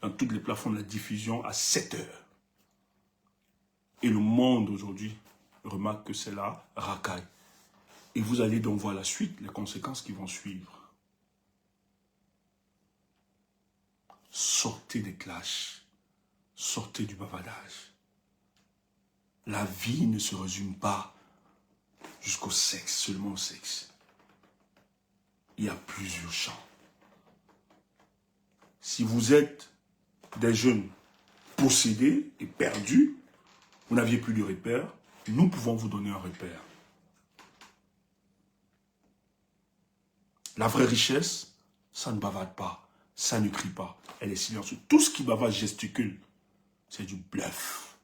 dans toutes les plateformes de la diffusion à 7h. Et le monde aujourd'hui remarque que c'est la racaille. Et vous allez donc voir la suite, les conséquences qui vont suivre. Sortez des clashs. Sortez du bavardage. La vie ne se résume pas jusqu'au sexe, seulement au sexe. Il y a plusieurs champs. Si vous êtes des jeunes possédés et perdus, vous n'aviez plus de repère, nous pouvons vous donner un repère. La vraie richesse, ça ne bavarde pas, ça ne crie pas, elle est silencieuse. Tout ce qui bavarde gesticule, c'est du bluff.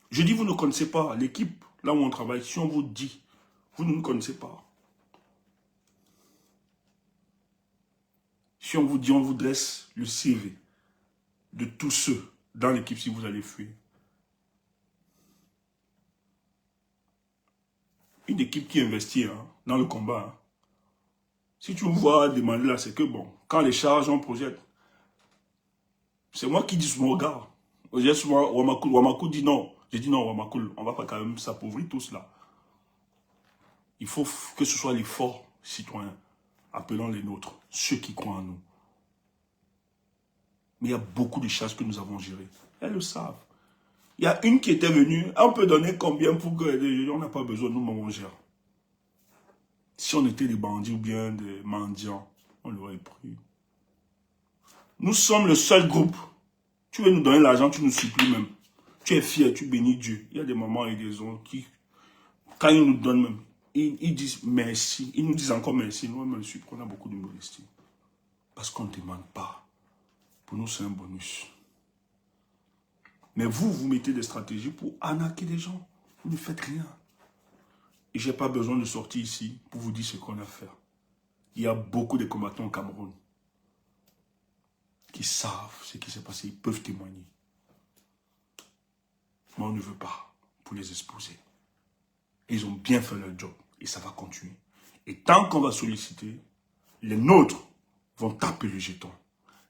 Je dis, vous ne connaissez pas l'équipe, là où on travaille, si on vous dit, vous ne nous connaissez pas. Si on vous dit, on vous dresse le CV de tous ceux dans l'équipe si vous allez fuir. Une équipe qui investit dans le combat. Si tu me vois demander là, c'est que bon, quand les charges, on projette. C'est moi qui dis sur mon regard. J'ai souvent, Wamakou dit non. J'ai dit non, Wamakou, on va pas quand même s'appauvrir tous là. Il faut que ce soit les forts citoyens, appelons les nôtres, ceux qui croient en nous. Mais il y a beaucoup de charges que nous avons gérées. Elles le savent. Il y a une qui était venue, on peut donner combien pour que... On n'a pas besoin, nous, on gère. Si on était des bandits ou bien des mendiants, on l'aurait pris. Nous sommes le seul groupe. Tu veux nous donner l'argent, tu nous supplies même. Tu es fier, tu bénis Dieu. Il y a des mamans et des hommes qui, quand ils nous donnent même, ils disent merci. Ils nous disent encore merci. Nous, même, on a beaucoup de modestie. Parce qu'on ne demande pas. Pour nous, c'est un bonus. Mais vous, vous mettez des stratégies pour arnaquer des gens. Vous ne faites rien. Et je n'ai pas besoin de sortir ici pour vous dire ce qu'on a à faire. Il y a beaucoup de combattants au Cameroun qui savent ce qui s'est passé. Ils peuvent témoigner. Mais on ne veut pas pour les exposer. Et ils ont bien fait leur job. Et ça va continuer. Et tant qu'on va solliciter, les nôtres vont taper le jeton.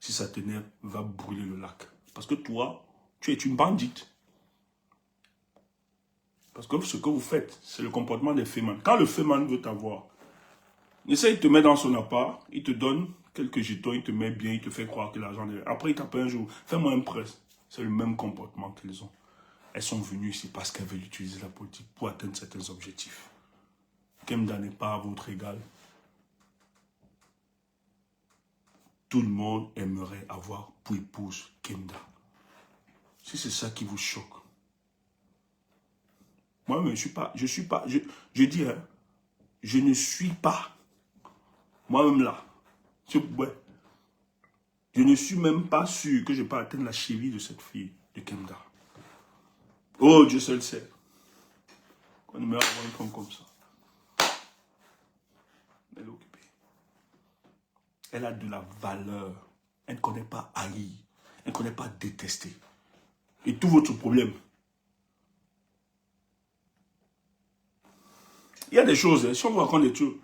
Si ça t'énerve, va brûler le lac. Parce que toi, tu es une bandite. Parce que ce que vous faites, c'est le comportement des fémans. Quand le féman veut t'avoir, il essaie de te mettre dans son appart, il te donne quelques jetons, il te met bien, il te fait croire que l'argent est... Après, il t'appelle un jour, fais-moi un presse. C'est le même comportement qu'elles ont. Elles sont venues ici parce qu'elles veulent utiliser la politique pour atteindre certains objectifs. Kemda n'est pas à votre égal. Tout le monde aimerait avoir pour épouse Kemda. Si c'est ça qui vous choque. Moi, je dis, hein, je ne suis pas, moi-même là, je ne suis même pas sûr que je peux atteindre la cheville de cette fille, de Kemda. Oh, Dieu seul sait. Qu'on me avoir une femme comme ça. Elle est occupée. Elle a de la valeur. Elle ne connaît pas haïr. Elle ne connaît pas détester. Et tout votre problème. Il y a des choses, hein, si on vous raconte des choses,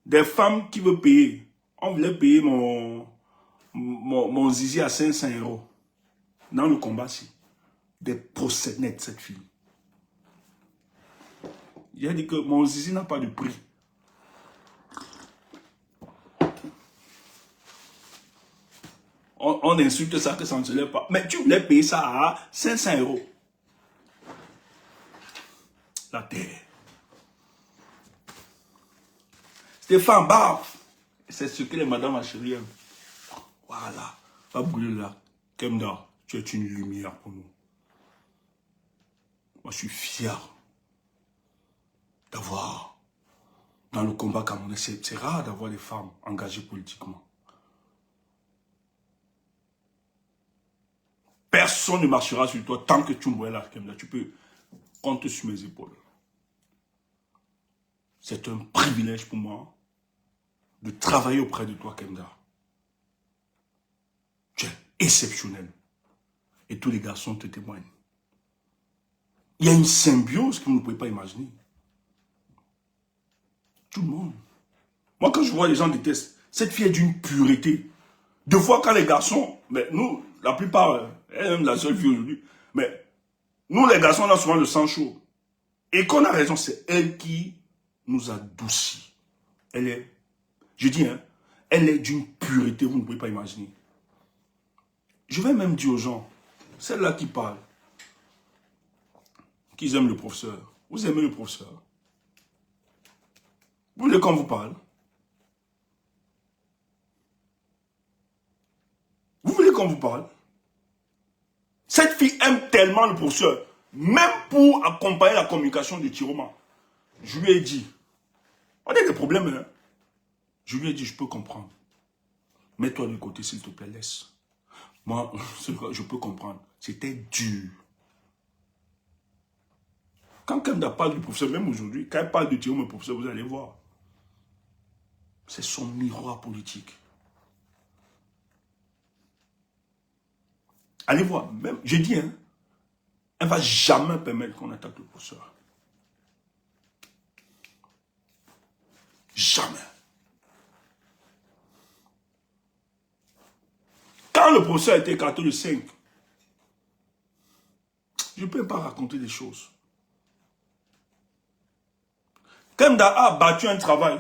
des femmes qui veulent payer. On voulait payer mon zizi à 500 € dans le combat-ci. Des procès nets, cette fille. Il a dit que mon zizi n'a pas de prix. On insulte ça, que ça ne se lève pas. Mais tu voulais payer ça à 500 €. La terre. Stéphane, baf. C'est ce que les madames à chérie aiment. Voilà. Va brûler là. Kemda, tu es une lumière pour nous. Moi, je suis fier d'avoir, dans le combat camerounais, c'est rare d'avoir des femmes engagées politiquement. Personne ne marchera sur toi tant que tu me vois là, Kemda. Tu peux compter sur mes épaules. C'est un privilège pour moi de travailler auprès de toi, Kemda. Tu es exceptionnel. Et tous les garçons te témoignent. Il y a une symbiose que vous ne pouvez pas imaginer. Tout le monde. Moi, quand je vois les gens détestent, cette fille est d'une pureté. Deux fois, quand les garçons, mais nous, la plupart, elle est même la seule fille aujourd'hui, mais nous, les garçons, on a souvent le sang chaud. Et qu'on a raison, c'est elle qui nous adoucit. Elle est, je dis, hein, elle est d'une pureté, vous ne pouvez pas imaginer. Je vais même dire aux gens, celle-là qui parle, qu'ils aiment le professeur. Vous aimez le professeur? Vous voulez qu'on vous parle? Vous voulez qu'on vous parle? Cette fille aime tellement le professeur, même pour accompagner la communication de Tiroma. Je lui ai dit, on a des problèmes, hein? Je lui ai dit, je peux comprendre. Mets-toi de côté, s'il te plaît, laisse. Moi, je peux comprendre. C'était dur. Quand Kemda parle du professeur, même aujourd'hui, quand elle parle de Tiroma, le professeur, vous allez voir. C'est son miroir politique. Allez voir, même, j'ai dit, hein, elle ne va jamais permettre qu'on attaque le professeur. Jamais. Quand le procès a été écarté le 5, je ne peux pas raconter des choses. Kemda a battu un travail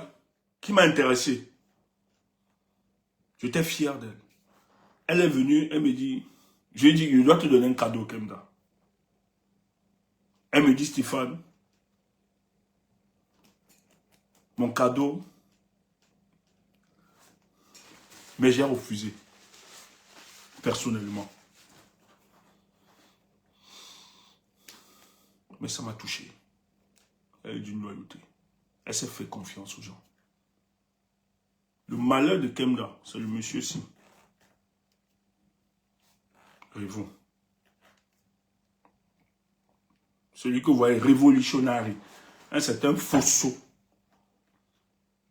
qui m'a intéressé. J'étais fier d'elle. Elle est venue, elle me dit, je lui ai dit, je dois te donner un cadeau, Kemda. Elle me dit, Stéphane, mon cadeau, mais j'ai refusé, personnellement. Mais ça m'a touché. Elle est d'une loyauté. Elle s'est fait confiance aux gens. Le malheur de Kemda, c'est le monsieur-ci. Révon. Celui que vous voyez révolutionnaire. C'est un fausseau.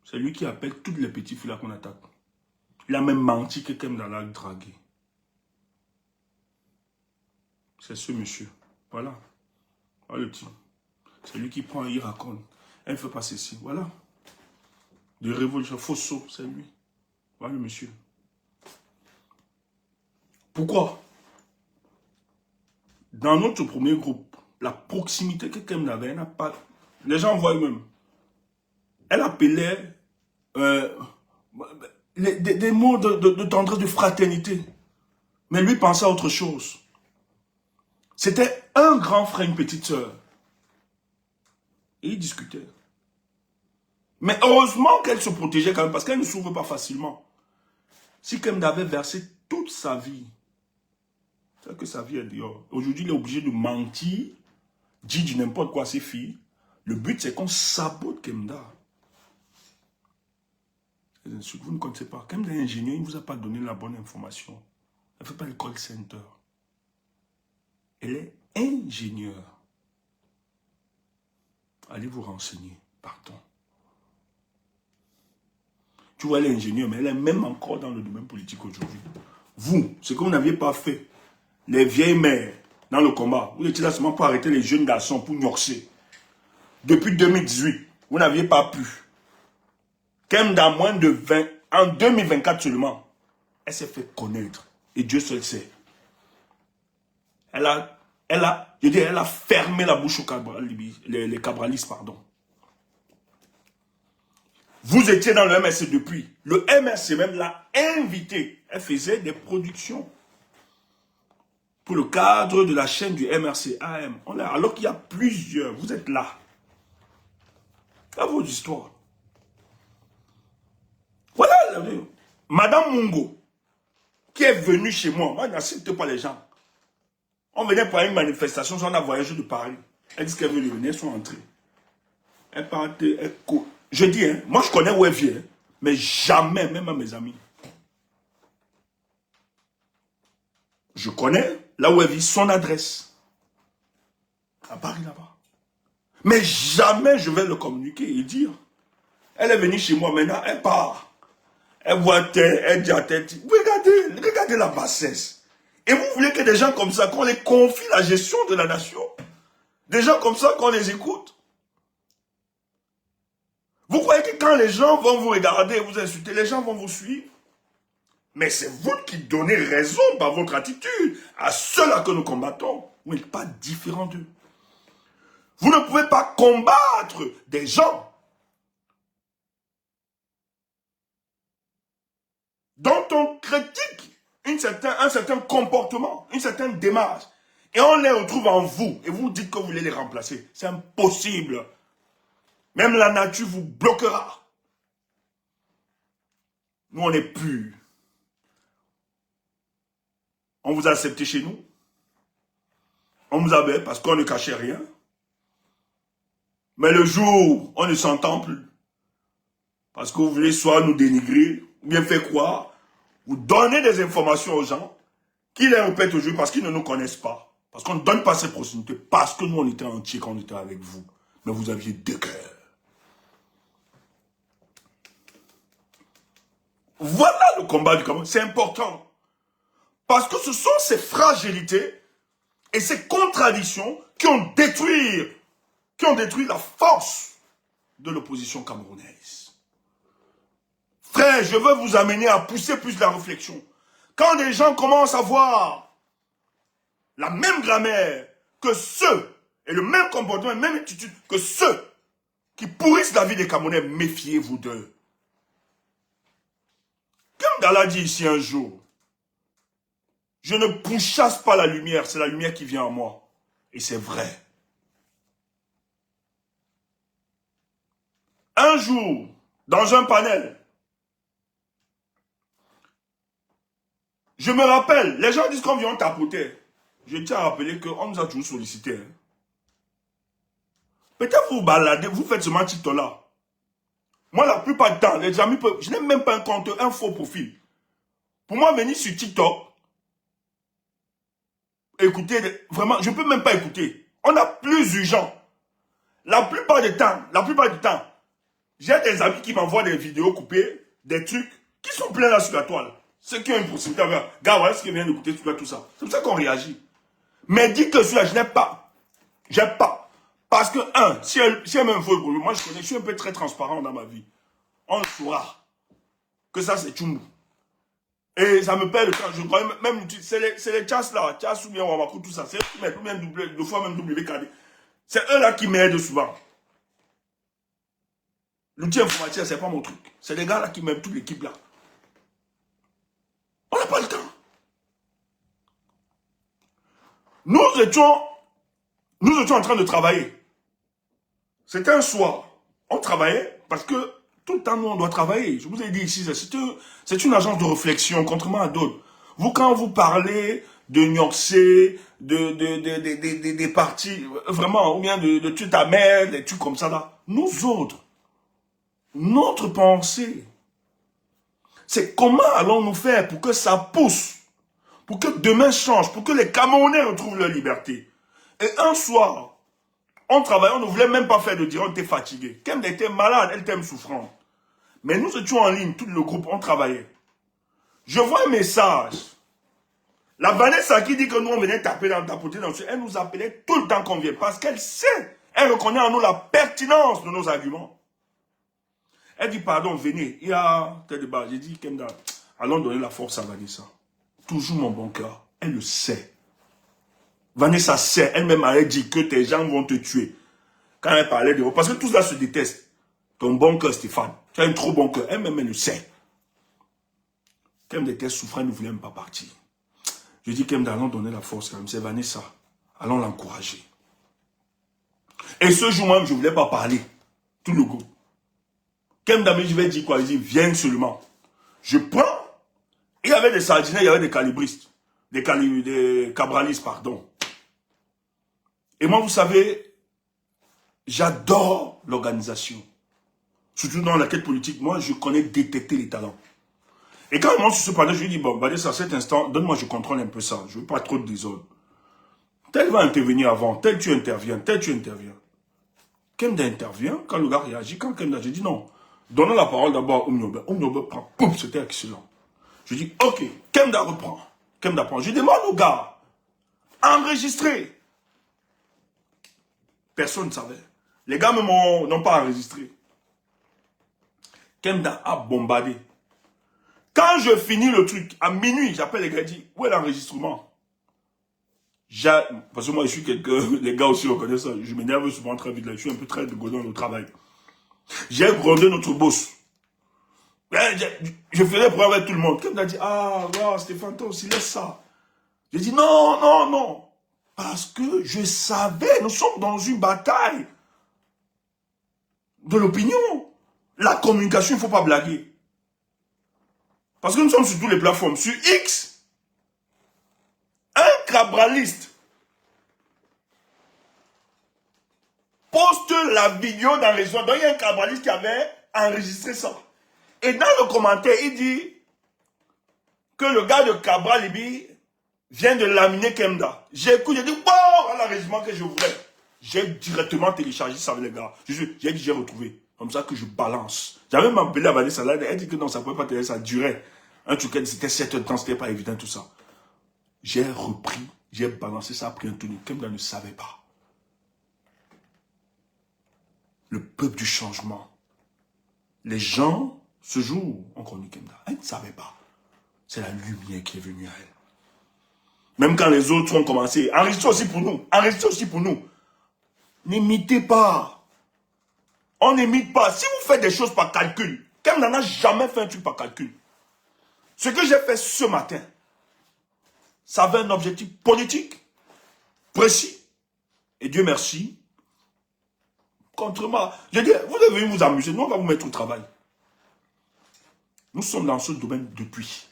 C'est lui qui appelle toutes les petites filles là qu'on attaque. Il a même menti que Kemda l'a dragué. C'est ce monsieur. Voilà. Voilà le type. C'est lui qui prend et il raconte. Elle ne fait pas ceci. Voilà. De révolution. Fausseau, c'est lui. Voilà le monsieur. Pourquoi? Dans notre premier groupe, la proximité que Kemda avait, elle n'a pas... Les gens voient eux-mêmes. Elle appelait des mots de tendresse, de fraternité. Mais lui pensait à autre chose. C'était un grand frère, une petite sœur. Et ils discutaient. Mais heureusement qu'elle se protégeait quand même, parce qu'elle ne s'ouvre pas facilement. Si Kemda avait versé toute sa vie, c'est que sa vie est dehors. Aujourd'hui, il est obligé de mentir, dire du n'importe quoi à ses filles. Le but, c'est qu'on sabote Kemda. Vous ne connaissez pas. Kemda est ingénieur, il ne vous a pas donné la bonne information. Elle ne fait pas le call center. Elle est ingénieure. Allez vous renseigner. Pardon. Tu vois, elle est ingénieure, mais elle est même encore dans le domaine politique aujourd'hui. Vous, ce que vous n'aviez pas fait, les vieilles mères dans le combat, vous étiez là seulement pour arrêter les jeunes garçons, pour gnorcer. Depuis 2018, vous n'aviez pas pu. Kemda, moins de 20, en 2024 seulement, elle s'est fait connaître. Et Dieu seul sait. Elle a fermé la bouche aux les cabralistes, pardon. Vous étiez dans le MRC depuis. Le MRC même l'a invité. Elle faisait des productions pour le cadre de la chaîne du MRC AM. Alors qu'il y a plusieurs. Vous êtes là. Là, vos histoires. Voilà, Madame Mungo, qui est venue chez moi. Moi, n'accepte pas les gens. On venait pour une manifestation, on a voyagé de Paris. Elle dit qu'elle veut venir, elles sont entrées. Elle partait, elle court. Je dis, hein, moi je connais où elle vient, mais jamais, même à mes amis. Je connais là où elle vit, son adresse. À Paris là-bas. Mais jamais je vais le communiquer et dire. Elle est venue chez moi maintenant, elle part. Elle voit tel, elle dit à tel. Regardez la bassesse. Et vous voulez que des gens comme ça, qu'on les confie la gestion de la nation? Des gens comme ça, qu'on les écoute? Vous croyez que quand les gens vont vous regarder et vous insulter, les gens vont vous suivre? Mais c'est vous qui donnez raison par votre attitude à ceux-là que nous combattons. Vous n'êtes pas différents d'eux. Vous ne pouvez pas combattre des gens dont on critique un certain comportement, une certaine démarche. Et on les retrouve en vous. Et vous dites que vous voulez les remplacer. C'est impossible. Même la nature vous bloquera. Nous, on est purs. On vous a accepté chez nous. On vous avait parce qu'on ne cachait rien. Mais le jour, on ne s'entend plus. Parce que vous voulez soit nous dénigrer, ou bien faire croire, vous donnez des informations aux gens, qui les répètent aujourd'hui parce qu'ils ne nous connaissent pas. Parce qu'on ne donne pas ces proximités. Parce que nous, on était entiers quand on était avec vous. Mais vous aviez deux cœurs. Voilà le combat du Cameroun. C'est important. Parce que ce sont ces fragilités et ces contradictions qui ont détruit la force de l'opposition camerounaise. Frère, je veux vous amener à pousser plus la réflexion. Quand des gens commencent à voir la même grammaire que ceux, et le même comportement, la même attitude que ceux qui pourrissent la vie des Camerounais, méfiez-vous d'eux. Comme Dala dit ici un jour, je ne pourchasse pas la lumière, c'est la lumière qui vient en moi. Et c'est vrai. Un jour, dans un panel, je me rappelle, les gens disent qu'on vient tapoter. Je tiens à rappeler qu'on nous a toujours sollicité. Hein. Peut-être vous baladez, vous faites seulement TikTok là. Moi, la plupart du temps, les amis peuvent... Je n'ai même pas un compte, un faux profil. Pour moi, venir sur TikTok, écouter, vraiment, je ne peux même pas écouter. On a plus urgent. La plupart du temps, j'ai des amis qui m'envoient des vidéos coupées, des trucs qui sont pleins là sur la toile. Ceux qui ont une possibilité avec, gars, voilà ce qui vient d'écouter, tout ça. C'est comme ça qu'on réagit. Mais dis que celui-là, je n'ai pas. J'ai pas. Parce que, si elle me faut le moi je suis un peu très transparent dans ma vie. On saura que ça c'est Tchumbu. Et ça me perd le temps. Je crois même, c'est les chasses là, chasses ou bien Wamakou, tout ça. C'est eux qui m'aident, ou bien deux fois même WKD. C'est eux là qui m'aident souvent. L'outil informatique, c'est pas mon truc. C'est les gars là qui m'aident, toute l'équipe là. On n'a pas le temps. Nous étions en train de travailler. C'était un soir. On travaillait parce que tout le temps, nous, on doit travailler. Je vous ai dit ici, c'est une agence de réflexion, contrairement à d'autres. Vous, quand vous parlez de Nyoxé, des partis, vraiment, ou bien de tuer ta mère, des trucs comme ça là, nous autres, notre pensée, c'est comment allons-nous faire pour que ça pousse, pour que demain change, pour que les Camerounais retrouvent leur liberté. Et un soir, on travaillait, on ne voulait même pas faire de dire, on était fatigué. Kemda était malade, elle était souffrante. Mais nous étions en ligne, tout le groupe, on travaillait. Je vois un message. La Vanessa qui dit que nous, on venait tapoter dans ce... Elle nous appelait tout le temps qu'on vient. Parce qu'elle sait, elle reconnaît en nous la pertinence de nos arguments. Elle dit, pardon, venez. Il y a tel débat. J'ai dit, Kemda, allons donner la force à Vanessa. Toujours mon bon cœur. Elle le sait. Vanessa sait, elle-même a dit que tes gens vont te tuer. Quand elle parlait de... Parce que tout ça se déteste. Ton bon cœur, Stéphane. Tu as un trop bon cœur. Elle-même, elle le sait. Kemda était souffrant, elle ne voulait même pas partir. Je dis, Kemda, allons donner la force quand même. C'est Vanessa. Allons l'encourager. Et ce jour même, je ne voulais pas parler. Tout le groupe. Kemda, mais je vais dire quoi? Il dit, viens seulement. Je prends. Il y avait des sardiniers, il y avait des calibristes. Des cabralistes, pardon. Et moi, vous savez, j'adore l'organisation. Surtout dans la quête politique, moi, je connais détecter les talents. Et quand il monte sur ce panel, je lui dis, bon, Vanessa, à cet instant, donne-moi, je contrôle un peu ça. Je ne veux pas trop de désordre. Tel va intervenir avant, tel tu interviens, tel tu interviens. Kemda intervient, quand le gars réagit, quand Kemda, je dis non. Donnons la parole d'abord à Oumniobe. Oumniobe prend, pouf, c'était excellent. Je dis, ok, Kemda reprend. Kemda prend. Je demande au gars, enregistrer. Personne ne savait. Les gars n'ont pas enregistré. Kemda a bombardé. Quand je finis le truc, à minuit, j'appelle les gars et dis, où est l'enregistrement? Parce que moi, je suis quelqu'un, les gars aussi reconnaissent ça, je m'énerve souvent très vite là, je suis un peu très godon au travail. J'ai grondé notre boss. Je faisais problème avec tout le monde. Kemda a dit, ah, wow, Stéphane, toi aussi, laisse ça. J'ai dit, non, non, non. Parce que je savais, nous sommes dans une bataille de l'opinion. La communication, il ne faut pas blaguer. Parce que nous sommes sur toutes les plateformes. Sur X, un cabraliste poste la vidéo dans les zones. Donc il y a un cabraliste qui avait enregistré ça. Et dans le commentaire, il dit que le gars de Cabral Libi vient de laminer Kemda. J'écoute, j'ai dit, bon, voilà le régiment que je voulais. J'ai directement téléchargé ça avec les gars. J'ai dit, j'ai retrouvé. Comme ça que je balance. J'avais même appelé à Vanessa là, elle dit que non, ça ne pouvait pas télécharger, ça durait. Un truc, c'était 7 heures de temps, c'était pas évident tout ça. J'ai repris, j'ai balancé ça, pris un tour. Kemda ne savait pas. Le peuple du changement. Les gens, ce jour, ont connu Kemda. Elle ne savait pas. c'est la lumière qui est venue à elle. Même quand les autres ont commencé, enregistrez aussi pour nous, enregistrez aussi pour nous. N'imitez pas. On n'imite pas. Si vous faites des choses par calcul, Kemda n'a jamais fait un truc par calcul. Ce que j'ai fait ce matin, ça avait un objectif politique, précis. Et Dieu merci. Contrairement, je dis, vous devez vous amuser, nous on va vous mettre au travail. Nous sommes dans ce domaine depuis.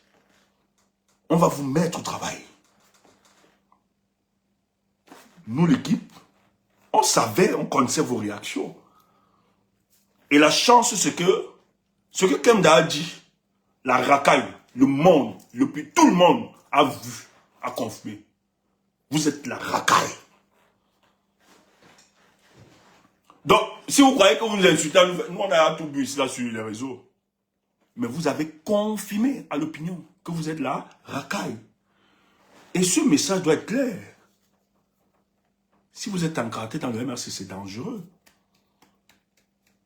On va vous mettre au travail. Nous, l'équipe, on savait, on connaissait vos réactions. Et la chance, c'est que ce que Kemda a dit, la racaille, le monde, tout le monde a vu, a confirmé. Vous êtes la racaille. Donc, si vous croyez que vous nous insultez, nous on a tout bu là sur les réseaux. Mais vous avez confirmé à l'opinion que vous êtes la racaille. Et ce message doit être clair. Si vous êtes encadré dans le MRC, c'est dangereux.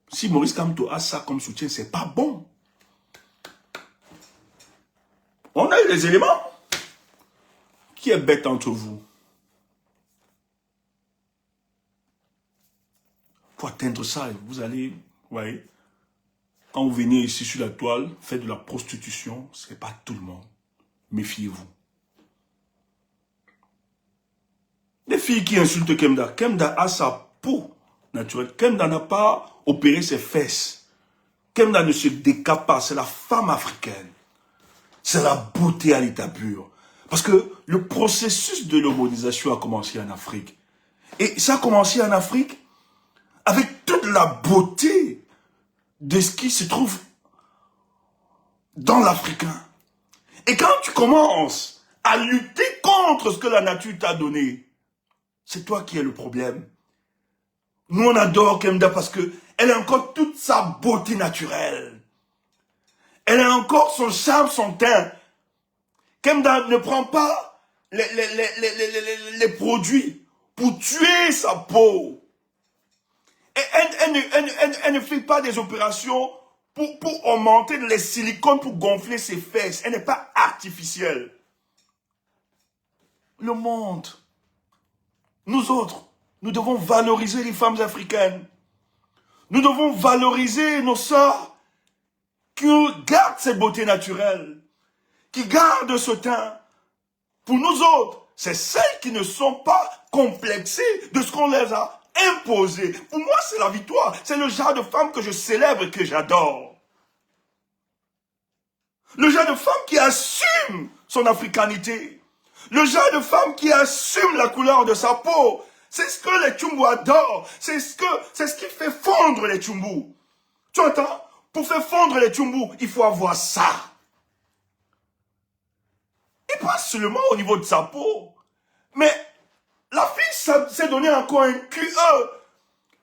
Si Maurice Kamto a ça comme soutien, c'est pas bon. On a eu les éléments. Qui est bête entre vous? Pour atteindre ça, vous allez, vous voyez, quand vous venez ici sur la toile, faites de la prostitution, ce n'est pas tout le monde. Méfiez-vous. Les filles qui insultent Kemda, Kemda a sa peau naturelle. Kemda n'a pas opéré ses fesses. Kemda ne se décape pas, c'est la femme africaine. C'est la beauté à l'état pur. Parce que le processus de l'homonisation a commencé en Afrique. Et ça a commencé en Afrique avec toute la beauté de ce qui se trouve dans l'Africain. Et quand tu commences à lutter contre ce que la nature t'a donné, c'est toi qui es le problème. Nous, on adore Kemda parce qu'elle a encore toute sa beauté naturelle. Elle a encore son charme, son teint. Kemda ne prend pas les produits pour tuer sa peau. Et elle ne fait pas des opérations pour augmenter les silicones, pour gonfler ses fesses. Elle n'est pas artificielle. Le monde, nous autres, nous devons valoriser les femmes africaines. Nous devons valoriser nos sœurs qui gardent cette beauté naturelle, qui gardent ce teint. Pour nous autres, c'est celles qui ne sont pas complexées de ce qu'on les a imposées. Pour moi, c'est la victoire. C'est le genre de femme que je célèbre et que j'adore. Le genre de femme qui assume son africanité. Le genre de femme qui assume la couleur de sa peau. C'est ce que les Tchoumbou adorent. C'est ce qui fait fondre les Tchoumbou. Tu entends? Pour faire fondre les Tchoumbou, il faut avoir ça. Et pas seulement au niveau de sa peau. Mais la fille s'est donné encore un QE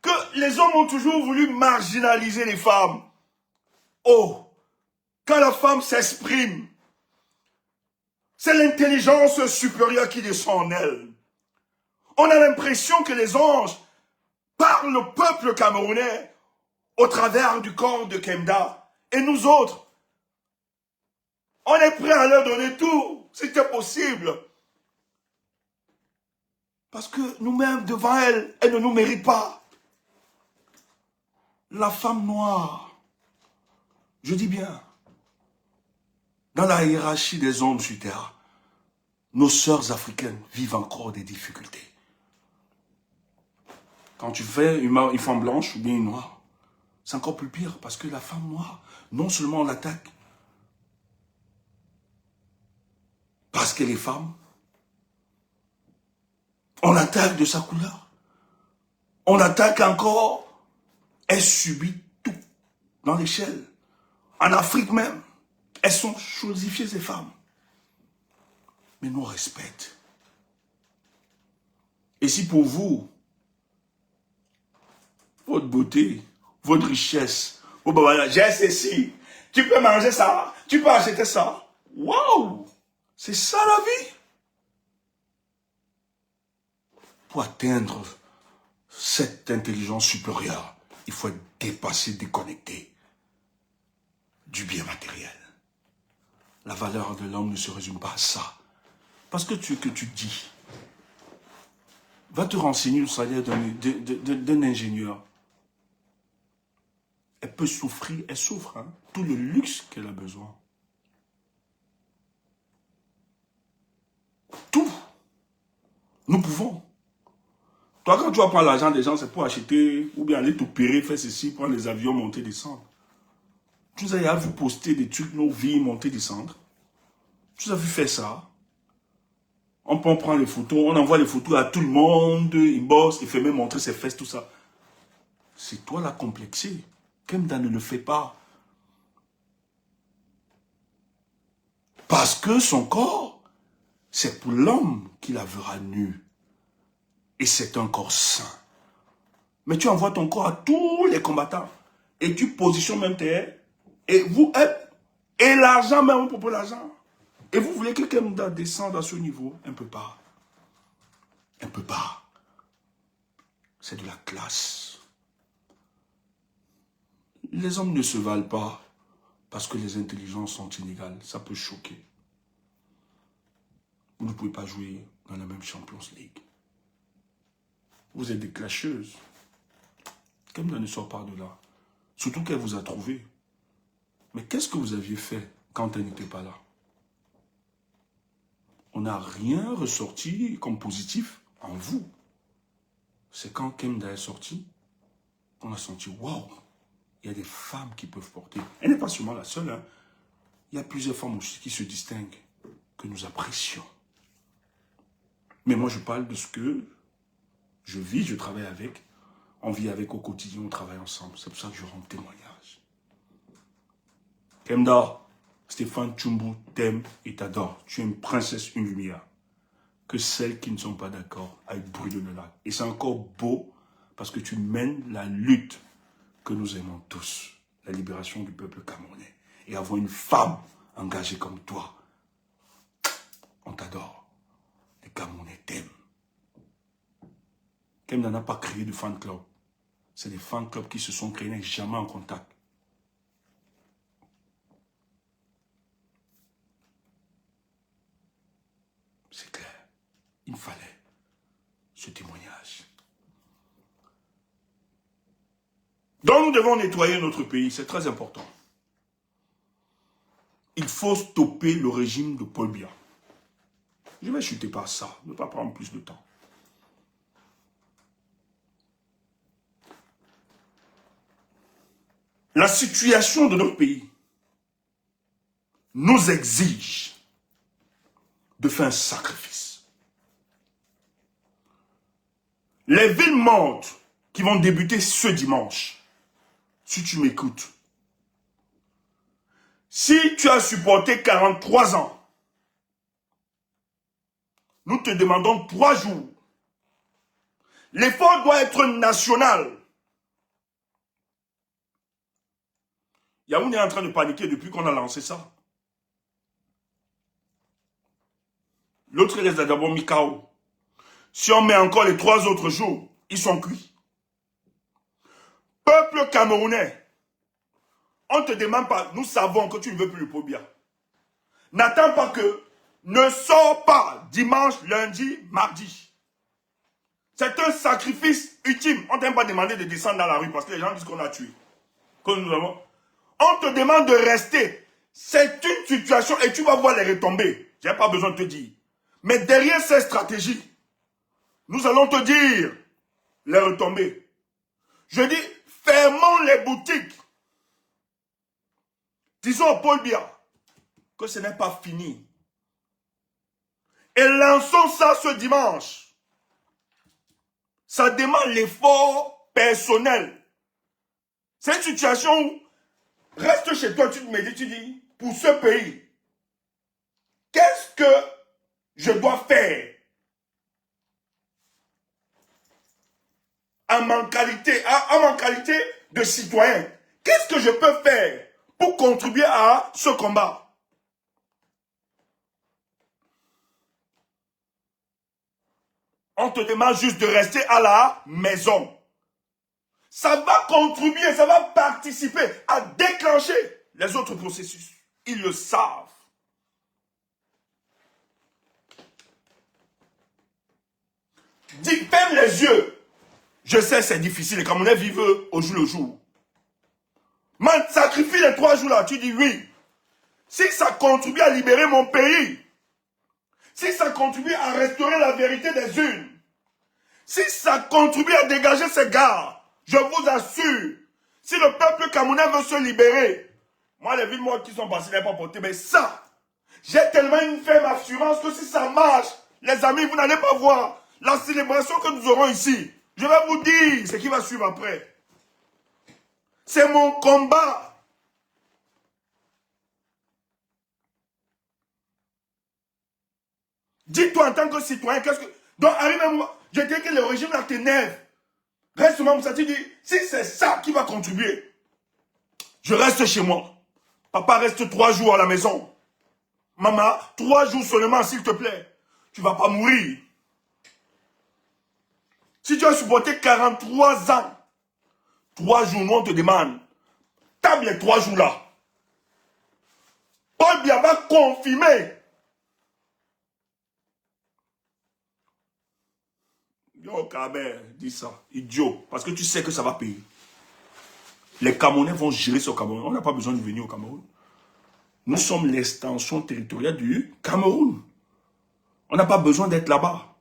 que les hommes ont toujours voulu marginaliser les femmes. Oh, quand la femme s'exprime, c'est l'intelligence supérieure qui descend en elle. On a l'impression que les anges parlent au peuple camerounais au travers du corps de Kemda. Et nous autres, on est prêt à leur donner tout, si c'est possible. Parce que nous-mêmes, devant elle, elle ne nous mérite pas. La femme noire, je dis bien, dans la hiérarchie des hommes sur terre, nos sœurs africaines vivent encore des difficultés. Quand tu fais une femme blanche ou bien une noire, c'est encore plus pire parce que la femme noire, non seulement on l'attaque parce qu'elle est femme, on l'attaque de sa couleur. On l'attaque encore, elle subit tout dans l'échelle. En Afrique même, elles sont chosifiées ces femmes. Mais nous on respecte. Et si pour vous, votre beauté, votre richesse, oh ben voilà, j'ai ceci, tu peux manger ça, tu peux acheter ça. Waouh! C'est ça la vie. Pour atteindre cette intelligence supérieure, il faut être dépassé, déconnecté du bien matériel. la valeur de l'homme ne se résume pas à ça. Parce que tu dis, va te renseigner le salaire d'un ingénieur. Elle peut souffrir, elle souffre, hein, tout le luxe qu'elle a besoin. Tout. Nous pouvons. Toi, quand tu vas prendre l'argent des gens, c'est pour acheter, ou bien aller t'opérer, faire ceci, prendre les avions, monter, descendre. Tu nous as vu poster des trucs, nos vies, monter, descendre. Tu nous as vu faire ça. On prend les photos, on envoie les photos à tout le monde, il bosse, il fait même montrer ses fesses, tout ça. C'est toi la complexée. Kemda ne le fait pas. Parce que son corps, c'est pour l'homme qui la verra nu. Et c'est un corps sain. Mais tu envoies ton corps à tous les combattants. Et tu positionnes même tes... Et vous êtes... Et l'argent, même on propose l'argent. Et vous voulez que Kemda descende à ce niveau? Un peu pas. Un peu pas. C'est de la classe. Les hommes ne se valent pas parce que les intelligences sont inégales. Ça peut choquer. Vous ne pouvez pas jouer dans la même Champions League. Vous êtes des clasheuses. Kemda ne sort pas de là. Surtout qu'elle vous a trouvé. Mais qu'est-ce que vous aviez fait quand elle n'était pas là? On n'a rien ressorti comme positif en vous. C'est quand Kemda est sortie qu'on a senti, waouh, il y a des femmes qui peuvent porter. Elle n'est pas seulement la seule. Hein. Il y a plusieurs femmes aussi qui se distinguent, que nous apprécions. Mais moi, je parle de ce que je vis, je travaille avec. On vit avec au quotidien, on travaille ensemble. C'est pour ça que je rends témoignage. Kemda, Stéphane Tchumbu t'aime et t'adore. Tu es une princesse, une lumière. Que celles qui ne sont pas d'accord aillent brûler le lac. Et c'est encore beau parce que tu mènes la lutte que nous aimons tous. La libération du peuple camerounais. Et avoir une femme engagée comme toi. On t'adore. Les Camerounais t'aiment. Kemda n'a pas créé de fan club. C'est des fan clubs qui se sont créés, n'ont jamais en contact. C'est clair. Il fallait ce témoignage. Donc nous devons nettoyer notre pays, c'est très important. Il faut stopper le régime de Paul Biya. Je vais chuter par ça, ne pas prendre plus de temps. La situation de notre pays nous exige de faire un sacrifice. Les villes mortes qui vont débuter ce dimanche, si tu m'écoutes, si tu as supporté 43 ans, nous te demandons 3 jours. L'effort doit être national. Yaoundé est en train de paniquer depuis qu'on a lancé ça. L'autre reste d'abord Mikao. Si on met encore les 3 autres jours, ils sont cuits. Peuple camerounais, on ne te demande pas, nous savons que tu ne veux plus le Paul Biya. N'attends pas que, ne sors pas dimanche, lundi, mardi. C'est un sacrifice ultime. On ne t'a pas demandé de descendre dans la rue parce que les gens disent qu'on a tué. Que nous avons. On te demande de rester. C'est une situation et tu vas voir les retombées. Je n'ai pas besoin de te dire. Mais derrière ces stratégies, nous allons te dire les retombées. Je dis, fermons les boutiques. Disons au Paul Biya que ce n'est pas fini. Et lançons ça ce dimanche. Ça demande l'effort personnel. C'est une situation où, reste chez toi, tu te médites, tu dis, pour ce pays, qu'est-ce que je dois faire en ma qualité de citoyen? Qu'est-ce que je peux faire pour contribuer à ce combat? On te demande juste de rester à la maison. Ça va contribuer, ça va participer à déclencher les autres processus. Ils le savent. Dis, ferme les yeux. Je sais, c'est difficile. Les Camerounais vivent au jour le jour. Man, sacrifie les 3 jours là. Tu dis oui. Si ça contribue à libérer mon pays, si ça contribue à restaurer la vérité des unes, si ça contribue à dégager ces gars, je vous assure, si le peuple camerounais veut se libérer, moi les villes mortes qui sont passées n'ont pas porté, mais ça, j'ai tellement une ferme assurance que si ça marche, les amis, vous n'allez pas voir la célébration que nous aurons ici. Je vais vous dire ce qui va suivre après. C'est mon combat. Dis-toi en tant que citoyen, qu'est-ce que... Donc, arrive à moi, je dis que le régime là t'énerve. Reste moi, ça te dit, si c'est ça qui va contribuer, je reste chez moi. Papa reste 3 jours à la maison. Maman, 3 jours seulement, s'il te plaît. Tu ne vas pas mourir. Si tu as supporté 43 ans, 3 jours, nous on te demande, tape les 3 jours là. Paul Biya va confirmer. Yo, Kaber, dis ça, idiot, parce que tu sais que ça va payer. Les Camerounais vont gérer ce Cameroun. On n'a pas besoin de venir au Cameroun. Nous sommes l'extension territoriale du Cameroun. On n'a pas besoin d'être là-bas.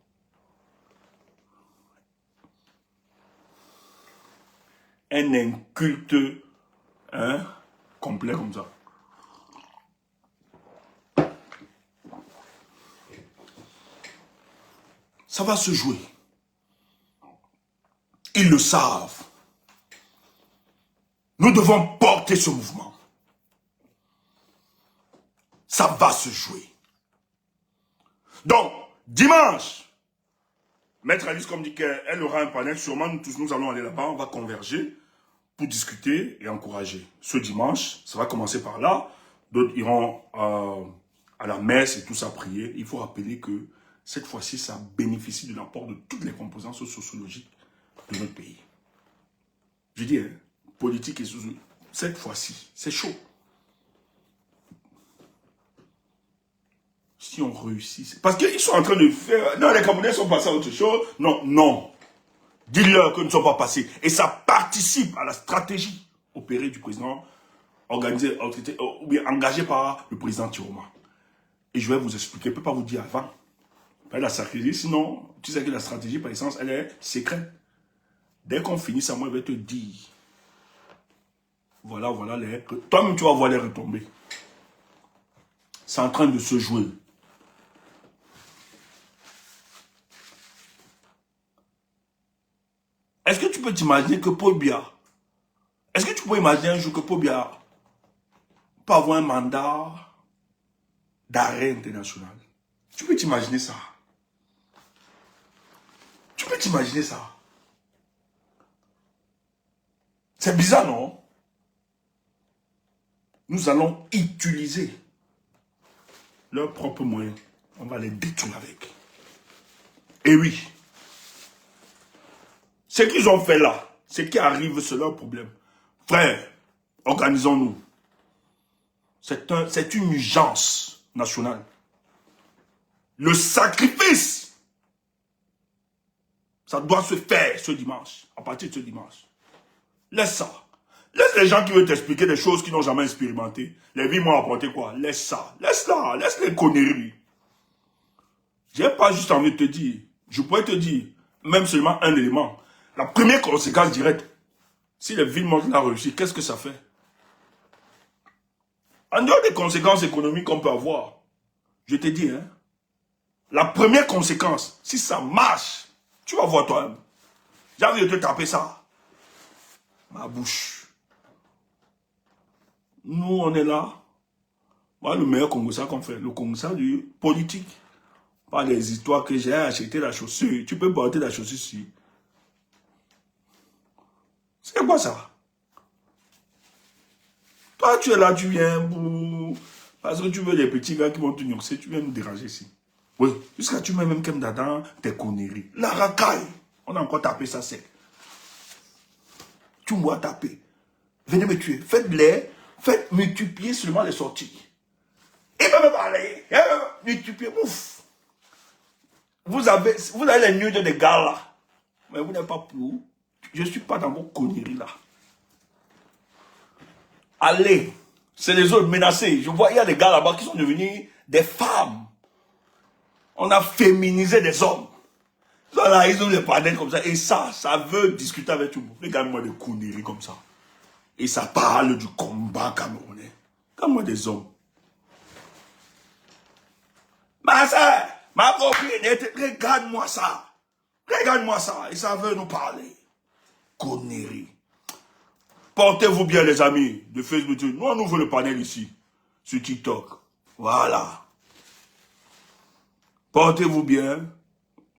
Un inculte complet comme ça. Ça va se jouer. Ils le savent. Nous devons porter ce mouvement. Ça va se jouer. Donc, dimanche, Maître Alice, comme dit qu'elle aura un panel, sûrement nous tous nous allons aller là-bas, on va converger pour discuter et encourager. Ce dimanche, ça va commencer par là. D'autres iront à la messe et tout ça prier. Il faut rappeler que cette fois-ci, ça bénéficie de l'apport de toutes les composantes sociologiques de notre pays. Je dis, hein, politique et sociologique, cette fois-ci, c'est chaud. Si on réussit, parce qu'ils sont en train de faire... Non, les Camerounais sont passés à autre chose. Non, non. Dis-leur que nous ne sommes pas passés. Et ça participe à la stratégie opérée du président, organisée, ou bien engagée par le président Tiroma. Et je vais vous expliquer, je ne peux pas vous dire avant. La stratégie, sinon, tu sais que la stratégie, par essence, elle est secrète. Dès qu'on finit ça, moi, je vais te dire. Voilà, voilà les... Toi-même, tu vas voir les retombées. C'est en train de se jouer. Est-ce que tu peux t'imaginer que Paul Biya, est-ce que tu peux imaginer un jour que Paul Biya peut avoir un mandat d'arrêt international? Tu peux t'imaginer ça? Tu peux t'imaginer ça? C'est bizarre, non? Nous allons utiliser leurs propres moyens. On va les détruire avec. Et oui. Ce qu'ils ont fait là, ce qui arrive, c'est leur problème. Frère, organisons-nous. C'est une urgence nationale. Le sacrifice, ça doit se faire ce dimanche, à partir de ce dimanche. Laisse ça. Laisse les gens qui veulent t'expliquer des choses qu'ils n'ont jamais expérimentées. Les vies m'ont apporté quoi? Laisse ça. Laisse-la. Laisse les conneries. J'ai pas juste envie de te dire. Je pourrais te dire, même seulement un élément. La première conséquence directe, si les villes montent la réussite, qu'est-ce que ça fait? En dehors des conséquences économiques qu'on peut avoir, je te dis, hein, la première conséquence, si ça marche, tu vas voir toi-même. J'ai envie de te taper ça. Ma bouche. Nous, on est là. Voilà le meilleur Congo qu'on fait. Le Congo du politique. Pas les histoires que j'ai acheté la chaussure. Tu peux porter la chaussure ici. C'est quoi ça? Toi, tu es là, tu viens pour... Parce que tu veux les petits gars qui vont te nuancer, tu viens nous déranger ici. Oui, jusqu'à tu mets même Kem Dadan, tes conneries. La racaille. On a encore tapé ça sec. Tu m'as tapé. Venez me tuer. Faites multiplier seulement les sorties. Et même parler. Multiplier. Ouf. vous avez les nudes des gars là. Mais vous n'êtes pas pour. Je ne suis pas dans vos conneries là. Allez. C'est les autres menacés. Je vois, il y a des gars là-bas qui sont devenus des femmes. On a féminisé des hommes. Là, ils ont des panels comme ça. Et ça veut discuter avec tout le monde. Regarde-moi des conneries comme ça. Et ça parle du combat camerounais. Regarde-moi des hommes. Ma soeur, ma propriété, regarde-moi ça. Regarde-moi ça. Et ça veut nous parler. Conneries. Portez-vous bien, les amis de Facebook. Nous, on ouvre le panel ici, sur TikTok. Voilà. Portez-vous bien.